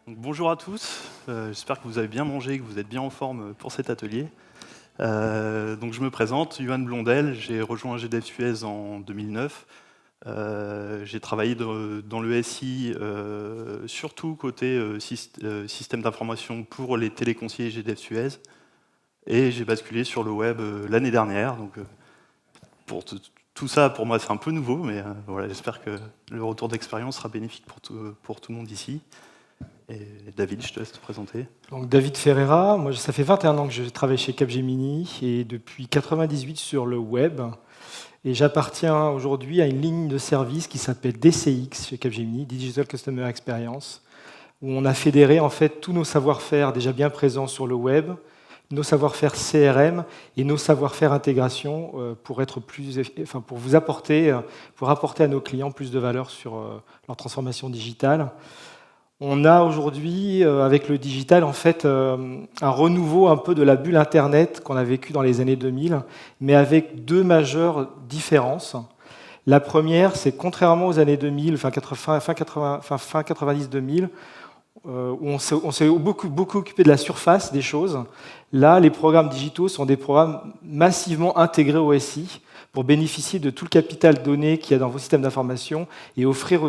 Donc, bonjour à tous, j'espère que vous avez bien mangé, que vous êtes bien en forme pour cet atelier. Donc je me présente, Yohan Blondel, j'ai rejoint GDF Suez en 2009. J'ai travaillé dans le SI, surtout côté système d'information pour les téléconseillers GDF Suez. Et j'ai basculé sur le web l'année dernière. Donc pour tout ça, pour moi, c'est un peu nouveau, mais voilà, j'espère que le retour d'expérience sera bénéfique pour tout le monde ici. Et David, je te laisse te présenter. Donc David Ferreira, moi ça fait 21 ans que je travaille chez Capgemini et depuis 98 sur le web. Et j'appartiens aujourd'hui à une ligne de service qui s'appelle DCX chez Capgemini, Digital Customer Experience, où on a fédéré en fait tous nos savoir-faire déjà bien présents sur le web, nos savoir-faire CRM et nos savoir-faire intégration pour être pour vous apporter, pour apporter à nos clients plus de valeur sur leur transformation digitale. On a aujourd'hui, avec le digital, en fait, un renouveau un peu de la bulle Internet qu'on a vécu dans les années 2000, mais avec deux majeures différences. La première, c'est contrairement aux années 2000, fin 90-2000, où on s'est beaucoup occupé de la surface des choses. Là, les programmes digitaux sont des programmes massivement intégrés au SI pour bénéficier de tout le capital donné qu'il y a dans vos systèmes d'information et offrir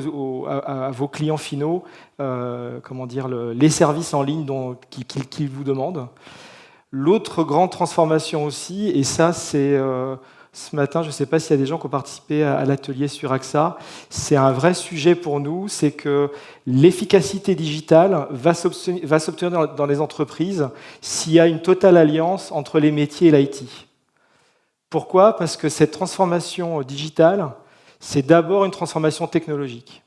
à vos clients finaux les services en ligne qu'ils vous demandent. L'autre grande transformation aussi, et ça c'est ce matin, je ne sais pas s'il y a des gens qui ont participé à l'atelier sur AXA, c'est un vrai sujet pour nous, c'est que l'efficacité digitale va s'obtenir dans les entreprises s'il y a une totale alliance entre les métiers et l'IT. Pourquoi ? Parce que cette transformation digitale, c'est d'abord une transformation technologique.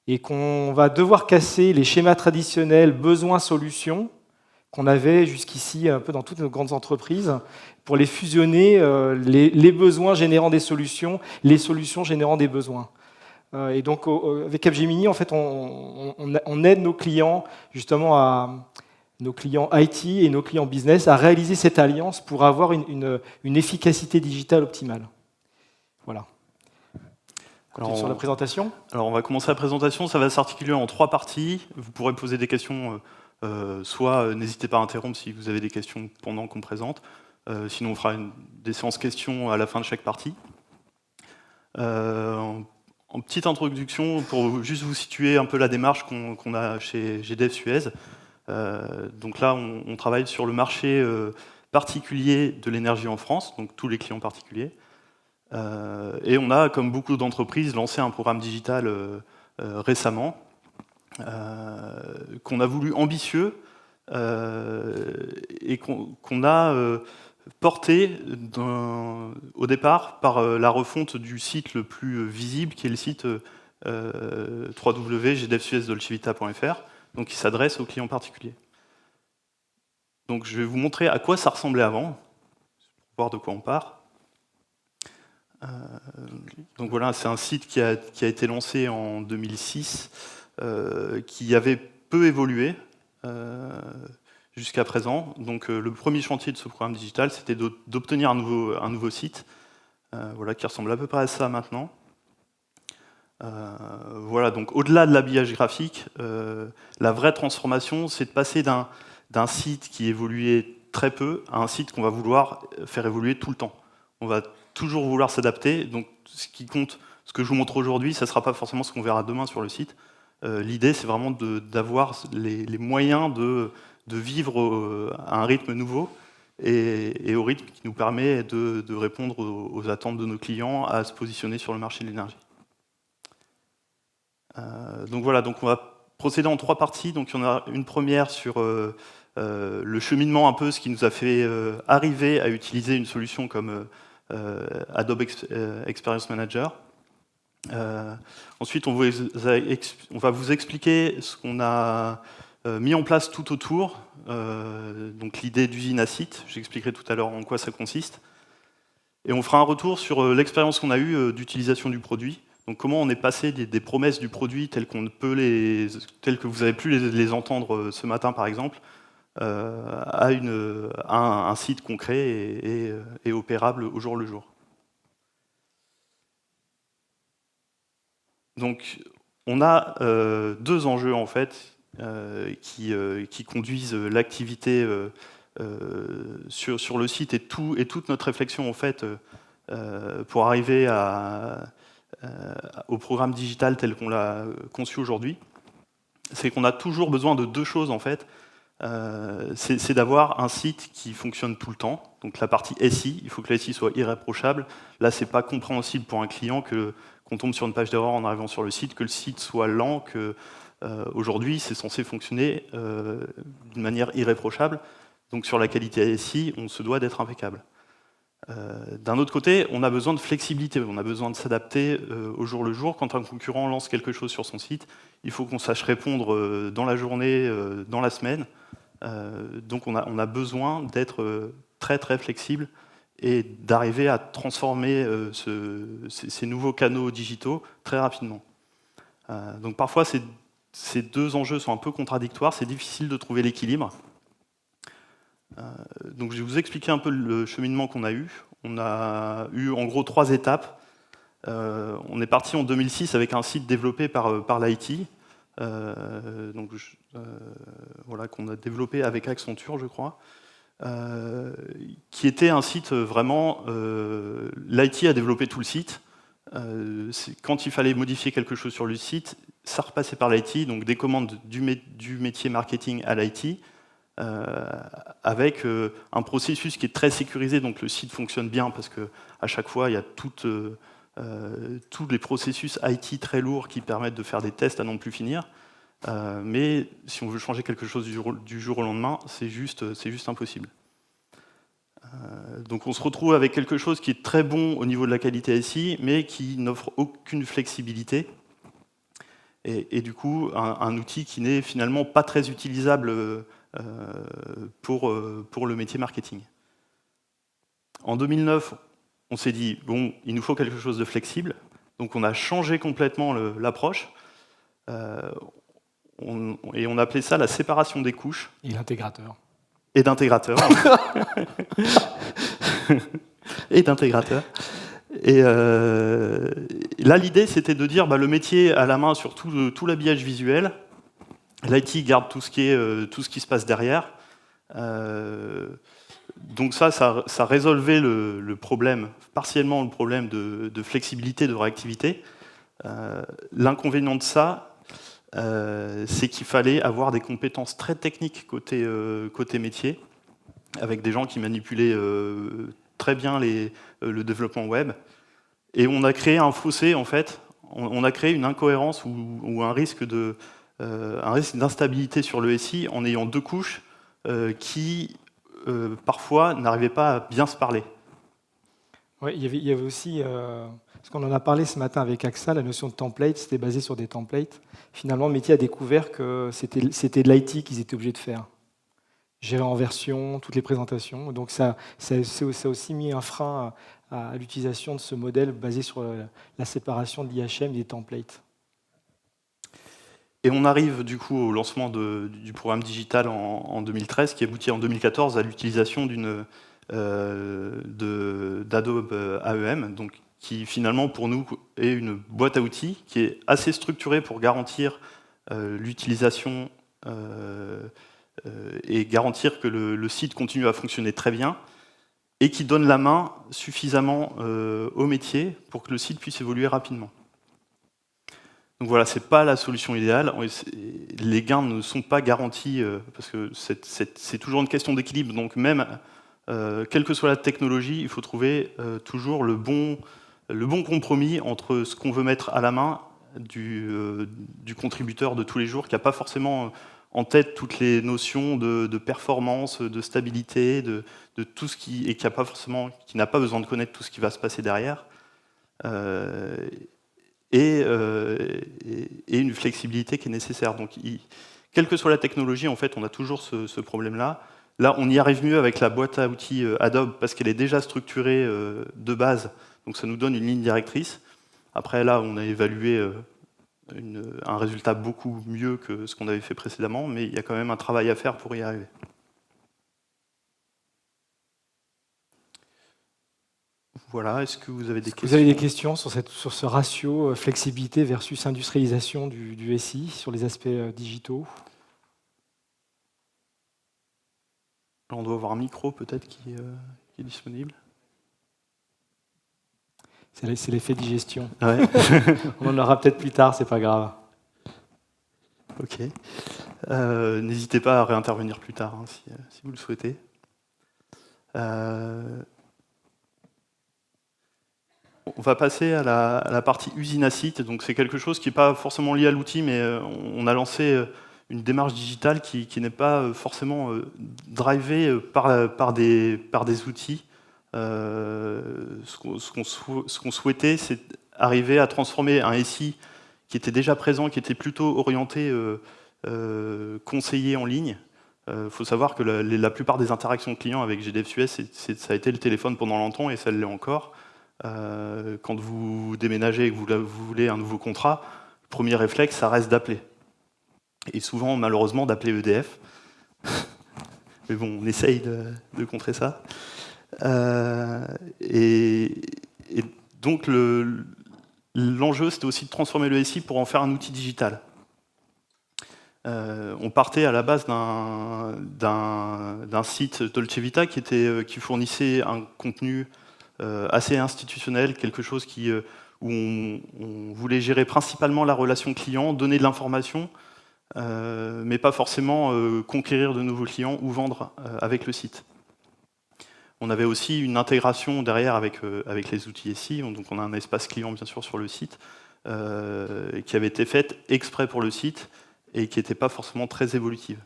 Et qu'on va devoir casser les schémas traditionnels besoins-solutions qu'on avait jusqu'ici un peu dans toutes nos grandes entreprises, pour les fusionner, les besoins générant des solutions, les solutions générant des besoins. Et donc, avec Capgemini, en fait, on aide nos clients, justement, nos clients IT et nos clients business, à réaliser cette alliance pour avoir une efficacité digitale optimale. Voilà. Alors, sur la présentation. Alors, on va commencer la présentation. Ça va s'articuler en 3 parties. Vous pourrez poser des questions, soit n'hésitez pas à interrompre si vous avez des questions pendant qu'on présente. Sinon, on fera des séances questions à la fin de chaque partie. En petite introduction, pour juste vous situer un peu la démarche qu'on a chez GDF Suez. Donc là, on travaille sur le marché particulier de l'énergie en France, donc tous les clients particuliers. Et on a, comme beaucoup d'entreprises, lancé un programme digital récemment, qu'on a voulu ambitieux et qu'on a porté au départ par la refonte du site le plus visible, qui est le site www.gdfsuez-dolcevita.fr, donc qui s'adresse aux clients particuliers. Donc je vais vous montrer à quoi ça ressemblait avant, pour voir de quoi on part. Donc voilà, c'est un site qui a été lancé en 2006, qui avait peu évolué jusqu'à présent. Donc le premier chantier de ce programme digital, c'était d'obtenir un nouveau site, voilà, qui ressemble à peu près à ça maintenant. Voilà, donc au-delà de l'habillage graphique, la vraie transformation, c'est de passer d'un site qui évoluait très peu à un site qu'on va vouloir faire évoluer tout le temps. On va toujours vouloir s'adapter, donc ce qui compte, ce que je vous montre aujourd'hui, ça ne sera pas forcément ce qu'on verra demain sur le site. L'idée, c'est vraiment d'avoir les moyens de vivre à un rythme nouveau et au rythme qui nous permet de répondre aux attentes de nos clients, à se positionner sur le marché de l'énergie. Donc voilà, donc on va procéder en 3 parties. Donc il y en a une première sur le cheminement, un peu ce qui nous a fait arriver à utiliser une solution comme Adobe Experience Manager. Ensuite, on va vous expliquer ce qu'on a mis en place tout autour, donc l'idée d'usine à site. J'expliquerai tout à l'heure en quoi ça consiste. Et on fera un retour sur l'expérience qu'on a eue d'utilisation du produit. Donc comment on est passé des promesses du produit telles que vous avez pu les entendre ce matin par exemple, à un site concret et opérable au jour le jour. Donc on a 2 enjeux en fait qui conduisent l'activité sur le site et toute notre réflexion en fait, pour arriver au programme digital tel qu'on l'a conçu aujourd'hui, c'est qu'on a toujours besoin de deux choses en fait. C'est d'avoir un site qui fonctionne tout le temps. Donc la partie SI, il faut que la SI soit irréprochable. Là, c'est pas compréhensible pour un client qu'on tombe sur une page d'erreur en arrivant sur le site, que le site soit lent, que aujourd'hui, c'est censé fonctionner d'une manière irréprochable. Donc sur la qualité SI, on se doit d'être impeccable. D'un autre côté, on a besoin de flexibilité, on a besoin de s'adapter au jour le jour. Quand un concurrent lance quelque chose sur son site, il faut qu'on sache répondre dans la journée, dans la semaine. Donc on a besoin d'être très très flexible et d'arriver à transformer ces nouveaux canaux digitaux très rapidement. Donc parfois ces deux enjeux sont un peu contradictoires, c'est difficile de trouver l'équilibre. Donc je vais vous expliquer un peu le cheminement qu'on a eu. On a eu en gros 3 étapes. On est parti en 2006 avec un site développé par l'IT, voilà, qu'on a développé avec Accenture, je crois, qui était un site vraiment... l'IT a développé tout le site. Quand il fallait modifier quelque chose sur le site, ça repassait par l'IT, donc des commandes du métier marketing à l'IT, avec un processus qui est très sécurisé, donc le site fonctionne bien parce qu'à chaque fois il y a tous les processus IT très lourds qui permettent de faire des tests à non plus finir. Mais si on veut changer quelque chose du jour au lendemain, c'est juste impossible. Donc on se retrouve avec quelque chose qui est très bon au niveau de la qualité SI, mais qui n'offre aucune flexibilité. Et du coup, un outil qui n'est finalement pas très utilisable pour le métier marketing. En 2009, on s'est dit, bon, il nous faut quelque chose de flexible. Donc on a changé complètement l'approche. Et on appelait ça la séparation des couches. Et l'intégrateur. Et d'intégrateur. Et d'intégrateur. Et là, l'idée, c'était de dire le métier à la main sur tout l'habillage visuel. L'IT garde tout ce qui se passe derrière. Donc ça résolvait le problème, partiellement le problème de flexibilité, de réactivité. L'inconvénient de ça, c'est qu'il fallait avoir des compétences très techniques côté métier, avec des gens qui manipulaient très bien le développement web. Et on a créé un fossé, en fait. On a créé une incohérence ou un risque d'instabilité sur le SI en ayant deux couches qui, parfois, n'arrivaient pas à bien se parler. Ouais, il y avait aussi, parce qu'on en a parlé ce matin avec AXA, la notion de template, c'était basé sur des templates. Finalement, le métier a découvert que c'était de l'IT qu'ils étaient obligés de faire. Gérer en version, toutes les présentations. Donc ça a aussi mis un frein à l'utilisation de ce modèle basé sur la séparation de l'IHM et des templates. Et on arrive du coup au lancement du programme digital en 2013, qui aboutit en 2014 à l'utilisation d'Adobe AEM, donc, qui finalement pour nous est une boîte à outils qui est assez structurée pour garantir l'utilisation et garantir que le site continue à fonctionner très bien, et qui donne la main suffisamment au métier pour que le site puisse évoluer rapidement. Donc voilà, ce n'est pas la solution idéale. Les gains ne sont pas garantis, parce que c'est toujours une question d'équilibre. Donc même, quelle que soit la technologie, il faut trouver toujours le bon compromis entre ce qu'on veut mettre à la main du contributeur de tous les jours, qui n'a pas forcément en tête toutes les notions de performance, de stabilité, de tout ce qui n'a pas besoin de connaître tout ce qui va se passer derrière, et une flexibilité qui est nécessaire. Donc, quelle que soit la technologie, en fait, on a toujours ce problème-là. Là, on y arrive mieux avec la boîte à outils Adobe parce qu'elle est déjà structurée de base, donc ça nous donne une ligne directrice. Après, là, on a évalué un résultat beaucoup mieux que ce qu'on avait fait précédemment, mais il y a quand même un travail à faire pour y arriver. Voilà, est-ce que vous avez des questions ? Vous avez des questions sur ce ratio flexibilité versus industrialisation du SI, sur les aspects digitaux ? Là, on doit avoir un micro peut-être qui est disponible. C'est l'effet digestion. Ouais. On en aura peut-être plus tard, c'est pas grave. Ok. N'hésitez pas à réintervenir plus tard, hein, si vous le souhaitez. On va passer à la partie usine à site. Donc c'est quelque chose qui n'est pas forcément lié à l'outil, mais on a lancé une démarche digitale qui n'est pas forcément drivée par des outils. Ce qu'on souhaitait, c'est arriver à transformer un SI qui était déjà présent, qui était plutôt orienté conseiller en ligne. Il faut savoir que la plupart des interactions clients avec GDF US, ça a été le téléphone pendant longtemps et ça l'est encore. Quand vous déménagez et que vous voulez un nouveau contrat, le premier réflexe, ça reste d'appeler. Et souvent, malheureusement, d'appeler EDF. Mais bon, on essaye de contrer ça. Et donc, l'enjeu, c'était aussi de transformer le SI pour en faire un outil digital. On partait à la base d'un site Dolce Vita qui fournissait un contenu assez institutionnel, quelque chose où on voulait gérer principalement la relation client, donner de l'information, mais pas forcément conquérir de nouveaux clients ou vendre avec le site. On avait aussi une intégration derrière avec les outils SI, donc on a un espace client bien sûr sur le site, qui avait été fait exprès pour le site et qui n'était pas forcément très évolutive.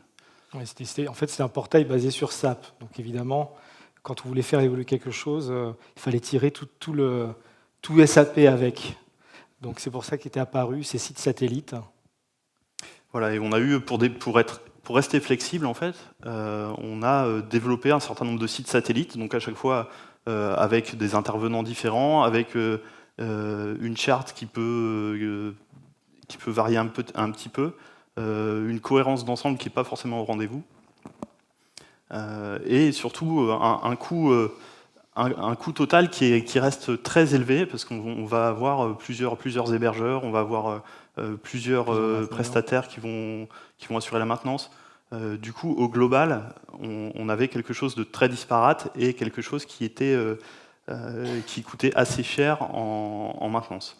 Ouais, en fait, c'est un portail basé sur SAP. Donc évidemment, quand on voulait faire évoluer quelque chose, il fallait tirer tout SAP avec. Donc c'est pour ça qu'étaient apparus ces sites satellites. Voilà, et on a eu, pour rester flexible, en fait, on a développé un certain nombre de sites satellites, donc à chaque fois avec des intervenants différents, avec une charte qui peut varier un petit peu, une cohérence d'ensemble qui n'est pas forcément au rendez-vous, et surtout un coût total qui reste très élevé, parce qu'on va avoir plusieurs hébergeurs, on va avoir plusieurs prestataires qui vont assurer la maintenance. Du coup, au global, on avait quelque chose de très disparate et quelque chose qui coûtait assez cher en maintenance.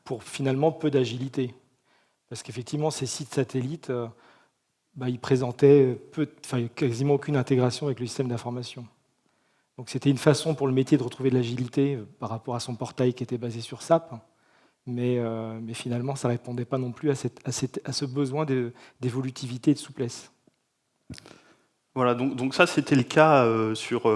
Pour finalement peu d'agilité. Parce qu'effectivement, ces sites satellites, ils présentaient quasiment aucune intégration avec le système d'information. Donc c'était une façon pour le métier de retrouver de l'agilité par rapport à son portail qui était basé sur SAP. Mais finalement, ça ne répondait pas non plus à ce besoin d'évolutivité et de souplesse. Voilà, donc ça, c'était le cas sur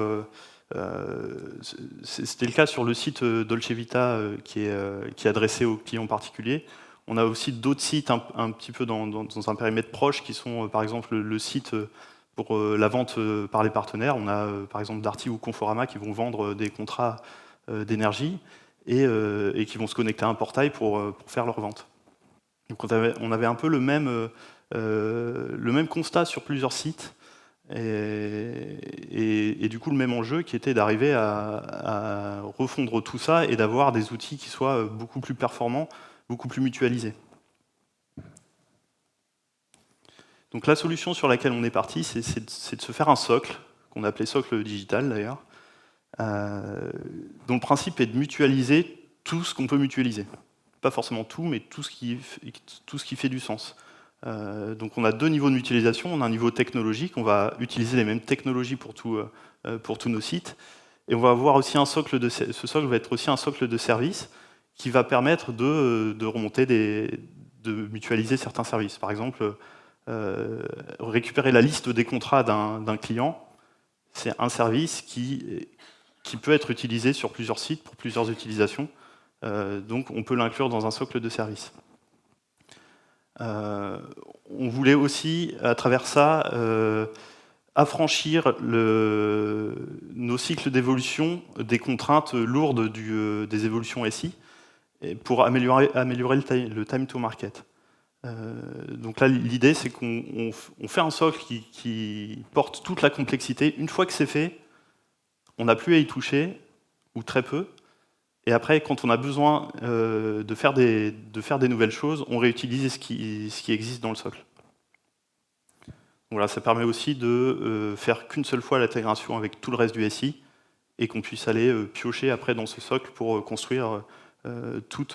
le site Dolce Vita qui est adressé aux clients particuliers. On a aussi d'autres sites un petit peu dans un périmètre proche qui sont, par exemple, le site pour la vente par les partenaires. On a, par exemple, Darty ou Conforama qui vont vendre des contrats d'énergie et qui vont se connecter à un portail pour faire leur vente. Donc on avait un peu le même constat sur plusieurs sites et du coup le même enjeu qui était d'arriver à refondre tout ça et d'avoir des outils qui soient beaucoup plus performants, beaucoup plus mutualisés. Donc la solution sur laquelle on est parti, c'est de se faire un socle, qu'on appelait socle digital d'ailleurs, dont le principe est de mutualiser tout ce qu'on peut mutualiser. Pas forcément tout, mais tout ce qui fait du sens. Donc on a deux niveaux de mutualisation. On a un niveau technologique, on va utiliser les mêmes technologies pour tous nos sites. Et on va avoir aussi ce socle va être aussi un socle de services qui va permettre de remonter de mutualiser certains services. Par exemple, récupérer la liste des contrats d'un client, c'est un service qui peut être utilisé sur plusieurs sites pour plusieurs utilisations. Donc on peut l'inclure dans un socle de services. On voulait aussi, à travers ça, affranchir nos cycles d'évolution des contraintes lourdes des évolutions SI pour améliorer le time to market. Donc là, l'idée, c'est qu'on fait un socle qui porte toute la complexité. Une fois que c'est fait, on n'a plus à y toucher, ou très peu. Et après, quand on a besoin de faire des nouvelles choses, on réutilise ce qui existe dans le socle. Voilà, ça permet aussi de faire qu'une seule fois l'intégration avec tout le reste du SI et qu'on puisse aller piocher après dans ce socle pour construire pour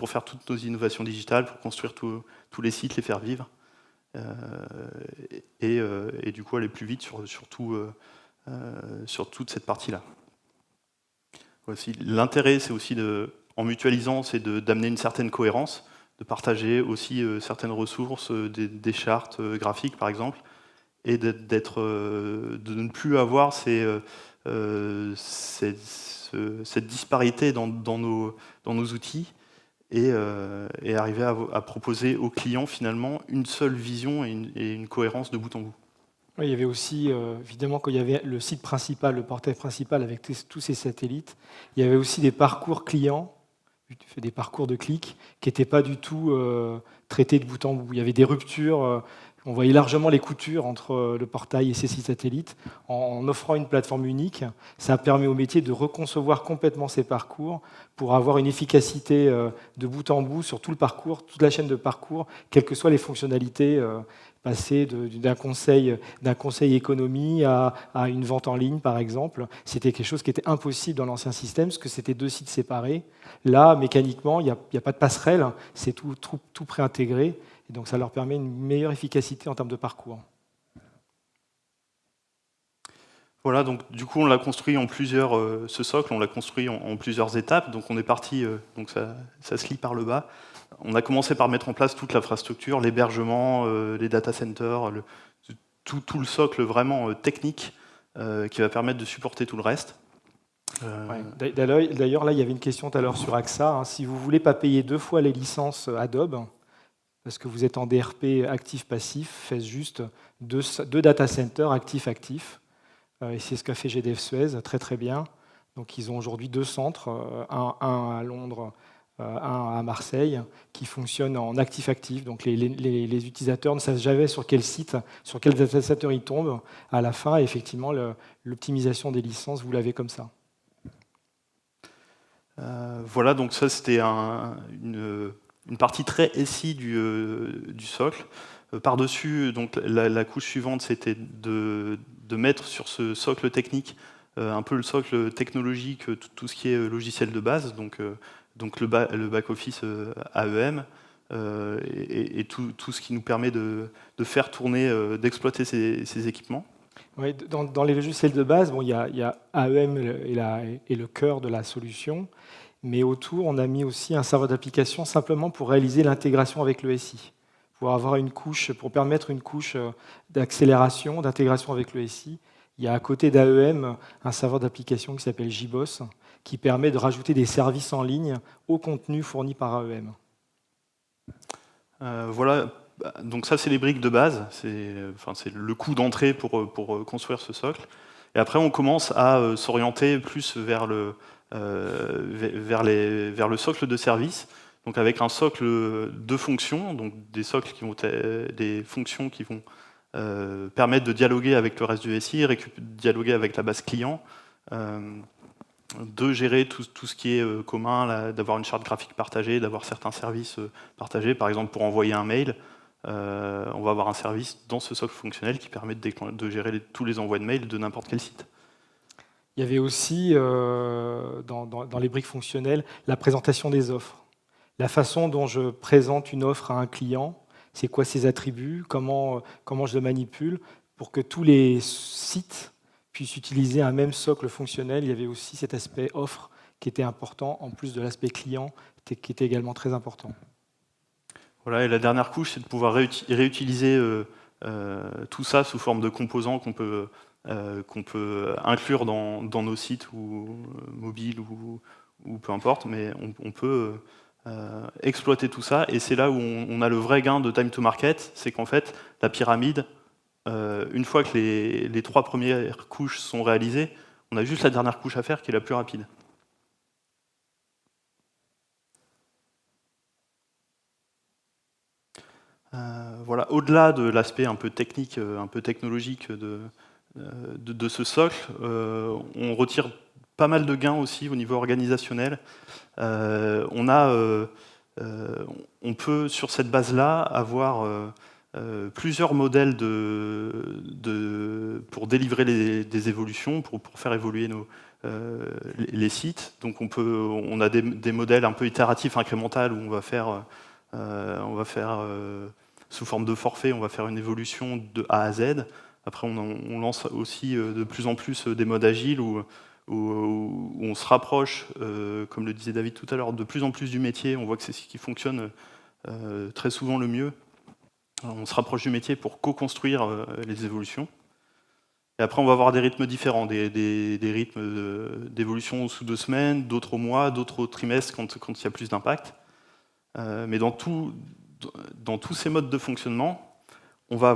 faire toutes nos innovations digitales, pour construire tous les sites, les faire vivre et du coup aller plus vite sur toute cette partie-là. L'intérêt, c'est aussi en mutualisant, c'est d'amener une certaine cohérence, de partager aussi certaines ressources, des chartes graphiques par exemple, et de ne plus avoir cette disparité dans nos outils et arriver à proposer aux clients finalement une seule vision et une cohérence de bout en bout. Oui, il y avait aussi, évidemment, quand il y avait le site principal, le portail principal avec tous ces satellites, il y avait aussi des parcours clients, des parcours de clics, qui n'étaient pas du tout traités de bout en bout. Il y avait des ruptures, on voyait largement les coutures entre le portail et ces sites satellites. En offrant une plateforme unique, ça permet au métier de reconcevoir complètement ces parcours pour avoir une efficacité de bout en bout sur tout le parcours, toute la chaîne de parcours, quelles que soient les fonctionnalités, passer d'un conseil économie à une vente en ligne, par exemple. C'était quelque chose qui était impossible dans l'ancien système, parce que c'était 2 sites séparés. Là, mécaniquement, il n'y a pas de passerelle, c'est tout préintégré. Et donc ça leur permet une meilleure efficacité en termes de parcours. Voilà, donc du coup on l'a construit en ce socle, on l'a construit en plusieurs étapes. Donc on est parti, donc ça se lit par le bas. On a commencé par mettre en place toute l'infrastructure, l'hébergement, les data centers, tout le socle vraiment technique qui va permettre de supporter tout le reste. Ouais. D'ailleurs, là, il y avait une question tout à l'heure sur AXA. Si vous ne voulez pas payer 2 fois les licences Adobe, parce que vous êtes en DRP actif-passif, faites juste 2 data centers actif-actif. Et c'est ce qu'a fait GDF Suez, très très bien. Donc ils ont aujourd'hui 2 centres, un à Londres, un à Marseille, qui fonctionnent en actif-actif. Donc les utilisateurs ne savent jamais sur quel site, sur quel data center ils tombent. À la fin, effectivement, l'optimisation des licences, vous l'avez comme ça. Voilà, donc ça c'était une partie très SI du socle. Par-dessus, donc la couche suivante, c'était de mettre sur ce socle technique un peu le socle technologique, tout ce qui est logiciel de base, donc le back-office AEM, et tout ce qui nous permet de faire tourner, d'exploiter ces équipements. Oui, dans les logiciels de base, bon, il y a AEM et le cœur de la solution, mais autour, on a mis aussi un serveur d'application simplement pour réaliser l'intégration avec le SI, pour permettre une couche d'accélération, d'intégration avec le SI. Il y a à côté d'AEM un serveur d'application qui s'appelle JBoss, qui permet de rajouter des services en ligne au contenu fourni par AEM. Voilà. Donc ça, c'est les briques de base, c'est le coût d'entrée pour construire ce socle. Et après, on commence à s'orienter plus vers le socle de service, donc avec un socle de fonctions, donc des fonctions qui vont permettre de dialoguer avec le reste du SI, dialoguer avec la base client, de gérer tout ce qui est commun, d'avoir une charte graphique partagée, d'avoir certains services partagés, par exemple pour envoyer un mail. On va avoir un service dans ce socle fonctionnel qui permet de gérer tous les envois de mail de n'importe quel site. Il y avait aussi, dans les briques fonctionnelles, la présentation des offres. La façon dont je présente une offre à un client, c'est quoi ses attributs, comment je le manipule, pour que tous les sites puissent utiliser un même socle fonctionnel. Il y avait aussi cet aspect offre qui était important, en plus de l'aspect client, qui était également très important. Voilà, et la dernière couche, c'est de pouvoir réutiliser tout ça sous forme de composants qu'on peut inclure dans nos sites ou mobiles ou peu importe, mais on peut exploiter tout ça, et c'est là où on a le vrai gain de time to market, c'est qu'en fait, la pyramide, une fois que les 3 premières couches sont réalisées, on a juste la dernière couche à faire qui est la plus rapide. Voilà, au-delà de l'aspect un peu technique, un peu technologique de ce socle, on retire pas mal de gains aussi au niveau organisationnel. On peut, sur cette base-là, avoir plusieurs modèles pour délivrer des évolutions, pour faire évoluer les sites. Donc on a des modèles un peu itératifs, incrémentaux, où on va faire sous forme de forfait, on va faire une évolution de A à Z. Après, on lance aussi de plus en plus des modes agiles où on se rapproche, comme le disait David tout à l'heure, de plus en plus du métier. On voit que c'est ce qui fonctionne très souvent le mieux. Alors, on se rapproche du métier pour co-construire les évolutions. Et après, on va avoir des rythmes différents, des rythmes d'évolution sous 2 semaines, d'autres au mois, d'autres au trimestre quand il y a plus d'impact. Mais dans tous ces modes de fonctionnement, on va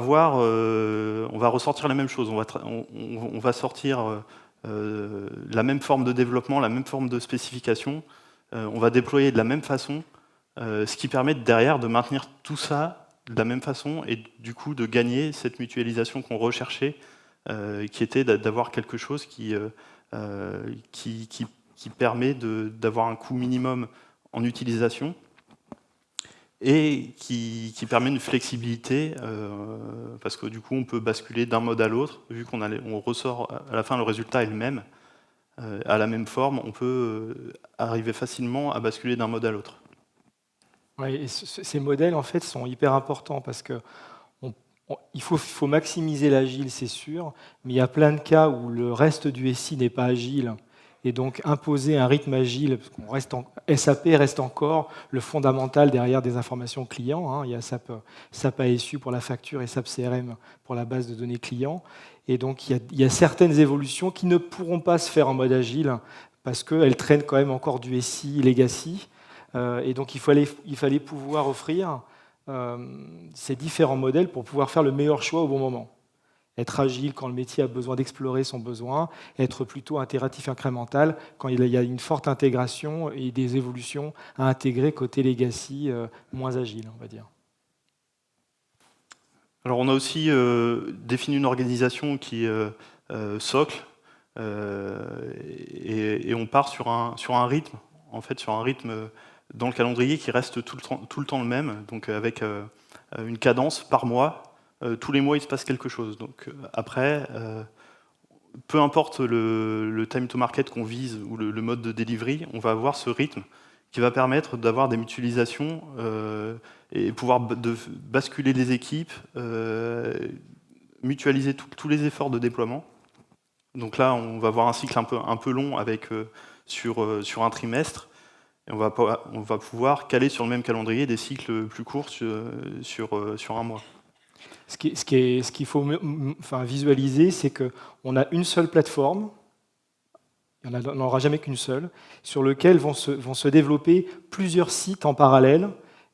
ressortir la même chose. On va sortir la même forme de développement, la même forme de spécification. On va déployer de la même façon, ce qui permet derrière de maintenir tout ça de la même façon et du coup de gagner cette mutualisation qu'on recherchait, qui était d'avoir quelque chose qui permet d'avoir un coût minimum en utilisation et qui permet une flexibilité, parce que du coup on peut basculer d'un mode à l'autre, vu on ressort à la fin le résultat est le même, à la même forme, on peut arriver facilement à basculer d'un mode à l'autre. Ouais, et ces modèles en fait sont hyper importants parce que il faut maximiser l'agile, c'est sûr, mais il y a plein de cas où le reste du SI n'est pas agile. Et donc imposer un rythme agile, parce SAP reste encore le fondamental derrière des informations clients. Hein. Il y a SAP ASU pour la facture et SAP CRM pour la base de données clients. Et donc il y a certaines évolutions qui ne pourront pas se faire en mode agile parce qu'elles traînent quand même encore du SI legacy. Et donc il fallait pouvoir offrir ces différents modèles pour pouvoir faire le meilleur choix au bon moment. Être agile quand le métier a besoin d'explorer son besoin, être plutôt itératif incrémental quand il y a une forte intégration et des évolutions à intégrer côté legacy moins agile, on va dire. Alors on a aussi défini une organisation qui est socle, et on part sur un rythme, en fait, sur un rythme dans le calendrier qui reste tout le temps le même, donc avec une cadence par mois. Tous les mois, il se passe quelque chose. Donc après, peu importe le time to market qu'on vise ou le mode de delivery, on va avoir ce rythme qui va permettre d'avoir des mutualisations et pouvoir basculer les équipes, mutualiser tous les efforts de déploiement. Donc là, on va avoir un cycle un peu long avec sur un trimestre. Et on va pouvoir caler sur le même calendrier des cycles plus courts sur un mois. Ce qu'il faut visualiser, c'est qu'on a une seule plateforme, il n'y en aura jamais qu'une seule, sur laquelle vont se développer plusieurs sites en parallèle,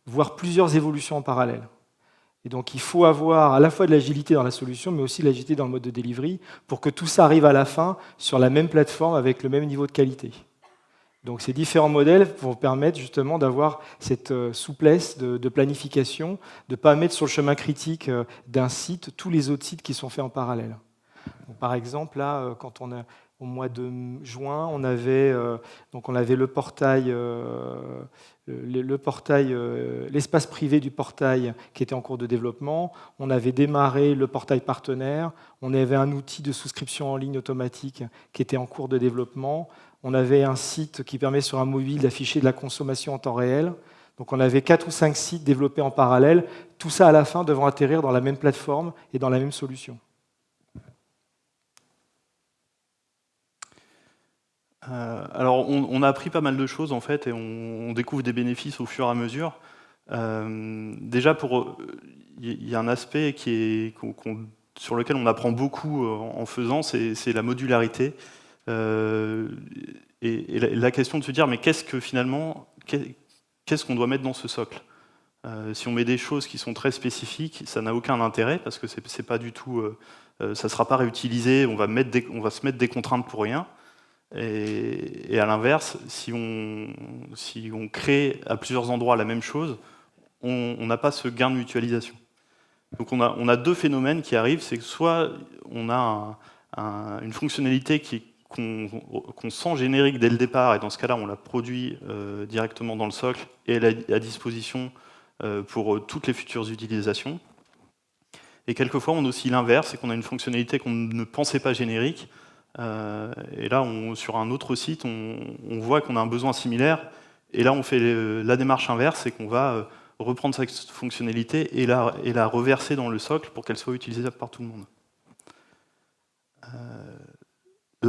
voire plusieurs évolutions en parallèle. Et donc il faut avoir à la fois de l'agilité dans la solution, mais aussi de l'agilité dans le mode de delivery, pour que tout ça arrive à la fin sur la même plateforme avec le même niveau de qualité. Donc ces différents modèles vont permettre justement d'avoir cette souplesse de planification, de ne pas mettre sur le chemin critique d'un site tous les autres sites qui sont faits en parallèle. Donc, par exemple, là, au mois de juin, on avait le portail, l'espace privé du portail qui était en cours de développement. On avait démarré le portail partenaire. On avait un outil de souscription en ligne automatique qui était en cours de développement. On avait un site qui permet sur un mobile d'afficher de la consommation en temps réel. Donc on avait 4 ou 5 sites développés en parallèle, tout ça à la fin devant atterrir dans la même plateforme et dans la même solution. Alors on a appris pas mal de choses en fait et on découvre des bénéfices au fur et à mesure. Déjà, il y a un aspect sur lequel on apprend beaucoup en faisant, c'est la modularité. Et la question de se dire, mais qu'est-ce qu'on doit mettre dans ce socle? Si on met des choses qui sont très spécifiques, ça n'a aucun intérêt, parce que c'est pas du tout, ça ne sera pas réutilisé, on va se mettre des contraintes pour rien. Et à l'inverse, si on crée à plusieurs endroits la même chose, on n'a pas ce gain de mutualisation. Donc on a deux phénomènes qui arrivent, c'est que soit on a une fonctionnalité qu'on sent générique dès le départ, et dans ce cas-là, on la produit directement dans le socle, et elle est à disposition pour toutes les futures utilisations. Et quelquefois, on a aussi l'inverse, c'est qu'on a une fonctionnalité qu'on ne pensait pas générique. Et là, sur un autre site, on voit qu'on a un besoin similaire. Et là, on fait la démarche inverse, c'est qu'on va reprendre cette fonctionnalité et la reverser dans le socle pour qu'elle soit utilisable par tout le monde.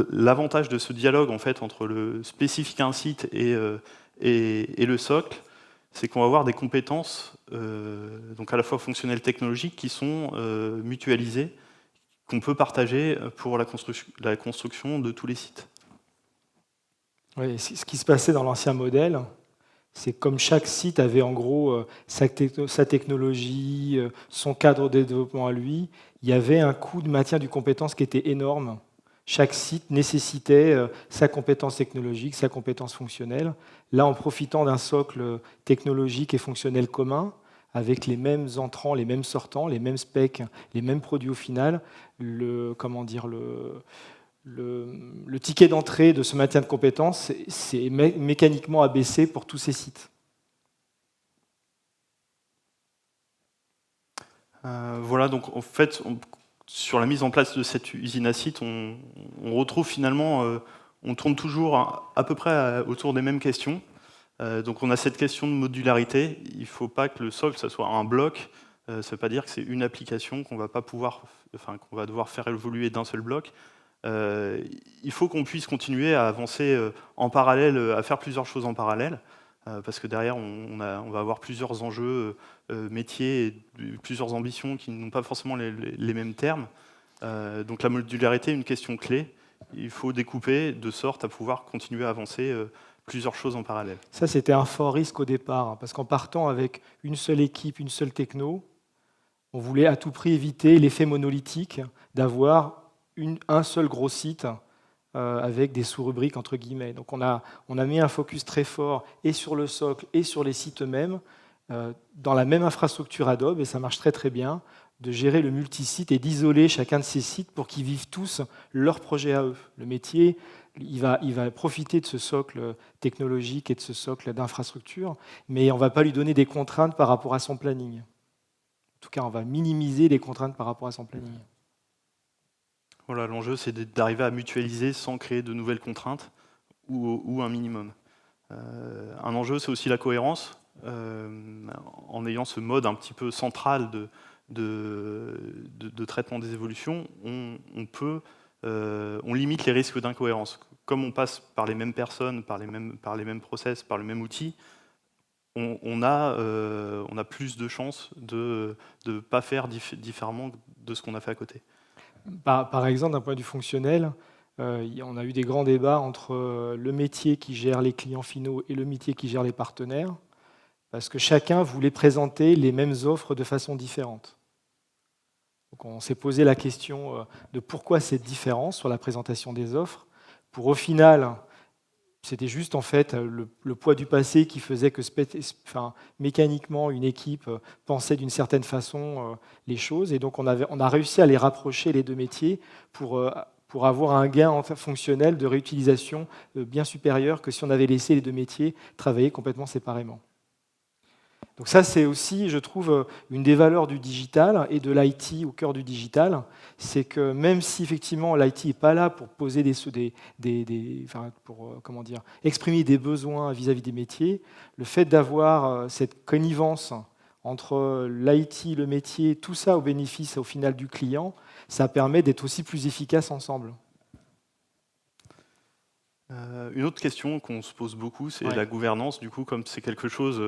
L'avantage de ce dialogue en fait, entre le spécifique à un site et le socle, c'est qu'on va avoir des compétences donc à la fois fonctionnelles technologiques qui sont mutualisées, qu'on peut partager pour la construction de tous les sites. Oui, ce qui se passait dans l'ancien modèle, c'est comme chaque site avait en gros sa technologie, son cadre de développement à lui, il y avait un coût de maintien du compétence qui était énorme. Chaque site nécessitait sa compétence technologique, sa compétence fonctionnelle. Là, en profitant d'un socle technologique et fonctionnel commun, avec les mêmes entrants, les mêmes sortants, les mêmes specs, les mêmes produits au final, le ticket d'entrée de ce maintien de compétences, c'est mécaniquement abaissé pour tous ces sites. Voilà, donc en fait, sur la mise en place de cette usine à site, on retrouve finalement, on tourne toujours à peu près autour des mêmes questions. Donc on a cette question de modularité. Il ne faut pas que le socle, ça soit un bloc. Ça ne veut pas dire que c'est une application qu'on va devoir faire évoluer d'un seul bloc. Il faut qu'on puisse continuer à avancer en parallèle, à faire plusieurs choses en parallèle, parce que derrière, on va avoir plusieurs enjeux métiers, et plusieurs ambitions qui n'ont pas forcément les mêmes termes. Donc la modularité est une question clé. Il faut découper de sorte à pouvoir continuer à avancer plusieurs choses en parallèle. Ça, c'était un fort risque au départ, hein, parce qu'en partant avec une seule équipe, une seule techno, on voulait à tout prix éviter l'effet monolithique d'avoir un seul gros site avec des sous-rubriques entre guillemets. Donc on a mis un focus très fort et sur le socle et sur les sites eux-mêmes, dans la même infrastructure Adobe, et ça marche très très bien, de gérer le multisite et d'isoler chacun de ces sites pour qu'ils vivent tous leur projet à eux. Le métier, il va profiter de ce socle technologique et de ce socle d'infrastructure, mais on ne va pas lui donner des contraintes par rapport à son planning. En tout cas, on va minimiser les contraintes par rapport à son planning. Voilà, l'enjeu, c'est d'arriver à mutualiser sans créer de nouvelles contraintes ou un minimum. Un enjeu, c'est aussi la cohérence. En ayant ce mode un petit peu central de traitement des évolutions, on limite les risques d'incohérence. Comme on passe par les mêmes personnes, par les mêmes process, par le même outil, on a plus de chances de ne pas faire différemment de ce qu'on a fait à côté. Par exemple, d'un point de vue fonctionnel, on a eu des grands débats entre le métier qui gère les clients finaux et le métier qui gère les partenaires, parce que chacun voulait présenter les mêmes offres de façon différente. Donc on s'est posé la question de pourquoi cette différence sur la présentation des offres, pour au final, c'était juste en fait le poids du passé qui faisait que mécaniquement une équipe pensait d'une certaine façon les choses, et donc on a réussi à les rapprocher les deux métiers pour avoir un gain fonctionnel de réutilisation bien supérieur que si on avait laissé les deux métiers travailler complètement séparément. Donc ça, c'est aussi, je trouve, une des valeurs du digital et de l'IT au cœur du digital, c'est que même si effectivement l'IT n'est pas là pour poser exprimer des besoins vis-à-vis des métiers, le fait d'avoir cette connivence entre l'IT, le métier, tout ça au bénéfice au final du client, ça permet d'être aussi plus efficace ensemble. Une autre question qu'on se pose beaucoup, c'est la gouvernance. Du coup, comme c'est quelque chose,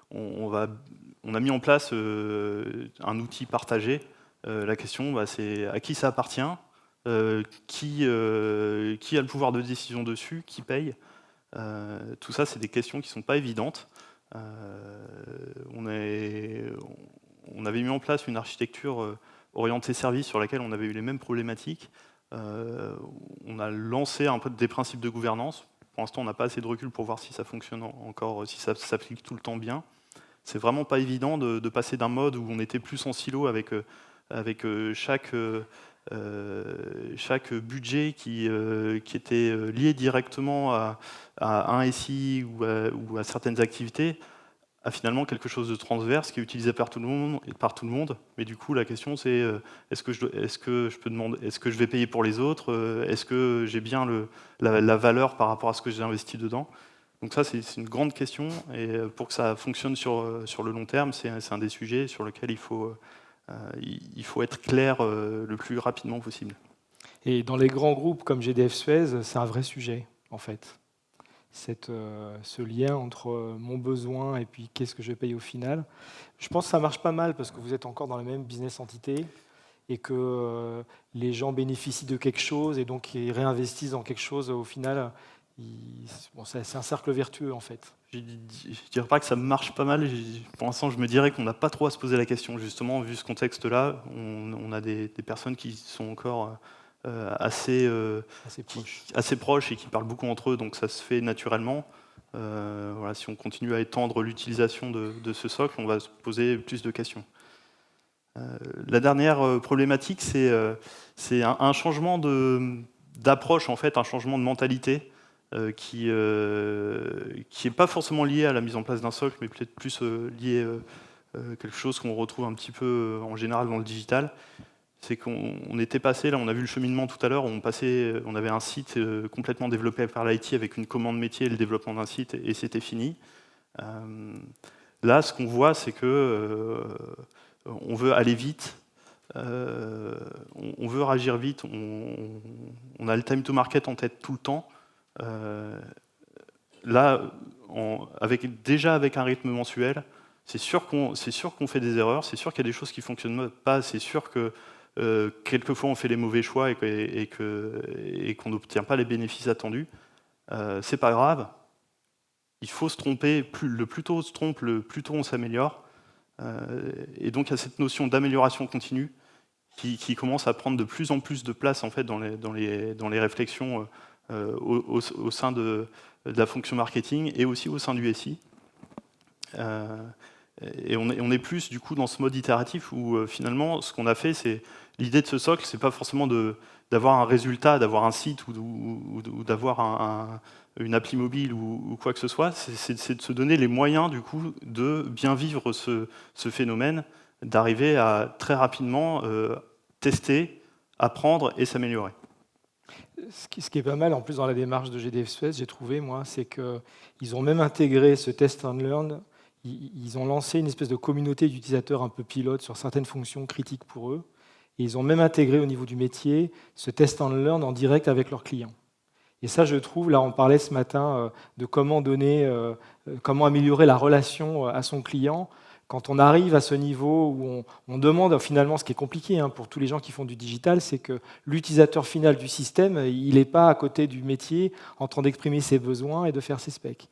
on a mis en place un outil partagé. La question, c'est à qui ça appartient, qui a le pouvoir de décision dessus, qui paye. Tout ça, c'est des questions qui ne sont pas évidentes. On avait mis en place une architecture orientée service sur laquelle on avait eu les mêmes problématiques. On a lancé un peu des principes de gouvernance. Pour l'instant, on n'a pas assez de recul pour voir si ça fonctionne encore, si ça s'applique tout le temps bien. C'est vraiment pas évident de passer d'un mode où on était plus en silo avec chaque budget qui était lié directement à un SI ou à certaines activités, à finalement quelque chose de transverse qui est utilisé par tout le monde. Mais du coup, la question c'est est-ce que je peux demander, est-ce que je vais payer pour les autres, est-ce que j'ai bien la valeur par rapport à ce que j'ai investi dedans. Donc ça, c'est une grande question, et pour que ça fonctionne sur le long terme, c'est un des sujets sur lequel il faut être clair le plus rapidement possible. Et dans les grands groupes comme GDF Suez, c'est un vrai sujet, en fait. Ce lien entre mon besoin et puis qu'est-ce que je paye au final. Je pense que ça marche pas mal parce que vous êtes encore dans la même business entité et que les gens bénéficient de quelque chose et donc ils réinvestissent dans quelque chose. Au final, c'est un cercle vertueux, en fait. Je ne dirais pas que ça marche pas mal. Pour l'instant, je me dirais qu'on n'a pas trop à se poser la question. Justement, vu ce contexte-là, on a des personnes qui sont encore assez proches et qui parlent beaucoup entre eux, donc ça se fait naturellement. Voilà, si on continue à étendre l'utilisation de ce socle, on va se poser plus de questions. La dernière problématique, c'est un changement d'approche, en fait, un changement de mentalité qui n'est pas forcément lié à la mise en place d'un socle, mais peut-être plus lié à quelque chose qu'on retrouve un petit peu en général dans le digital. C'est qu'on était passé, là on a vu le cheminement tout à l'heure, on avait un site complètement développé par l'IT avec une commande métier et le développement d'un site, et c'était fini. Là, ce qu'on voit, c'est que on veut aller vite, on veut réagir vite, on a le time to market en tête tout le temps. Là, déjà avec un rythme mensuel, c'est sûr qu'on fait des erreurs, c'est sûr qu'il y a des choses qui ne fonctionnent pas, c'est sûr que quelquefois on fait les mauvais choix et qu'on n'obtient pas les bénéfices attendus. C'est pas grave, il faut se tromper, le plus tôt on se trompe, le plus tôt on s'améliore. Et donc il y a cette notion d'amélioration continue qui commence à prendre de plus en plus de place en fait, dans les réflexions au sein de la fonction marketing et aussi au sein du SI. Et on est plus du coup dans ce mode itératif où finalement ce qu'on a fait, c'est l'idée de ce socle, c'est pas forcément d'avoir un résultat, d'avoir un site ou d'avoir une appli mobile ou quoi que ce soit, c'est de se donner les moyens du coup de bien vivre ce phénomène, d'arriver à très rapidement tester, apprendre et s'améliorer. Ce qui est pas mal en plus dans la démarche de GDF Suez, j'ai trouvé, moi, c'est qu'ils ont même intégré ce test and learn. Ils ont lancé une espèce de communauté d'utilisateurs un peu pilote sur certaines fonctions critiques pour eux. Et ils ont même intégré au niveau du métier ce test and learn en direct avec leurs clients. Et ça, je trouve, là, on parlait ce matin de comment améliorer la relation à son client. Quand on arrive à ce niveau où on demande finalement, ce qui est compliqué pour tous les gens qui font du digital, c'est que l'utilisateur final du système, il n'est pas à côté du métier en train d'exprimer ses besoins et de faire ses specs.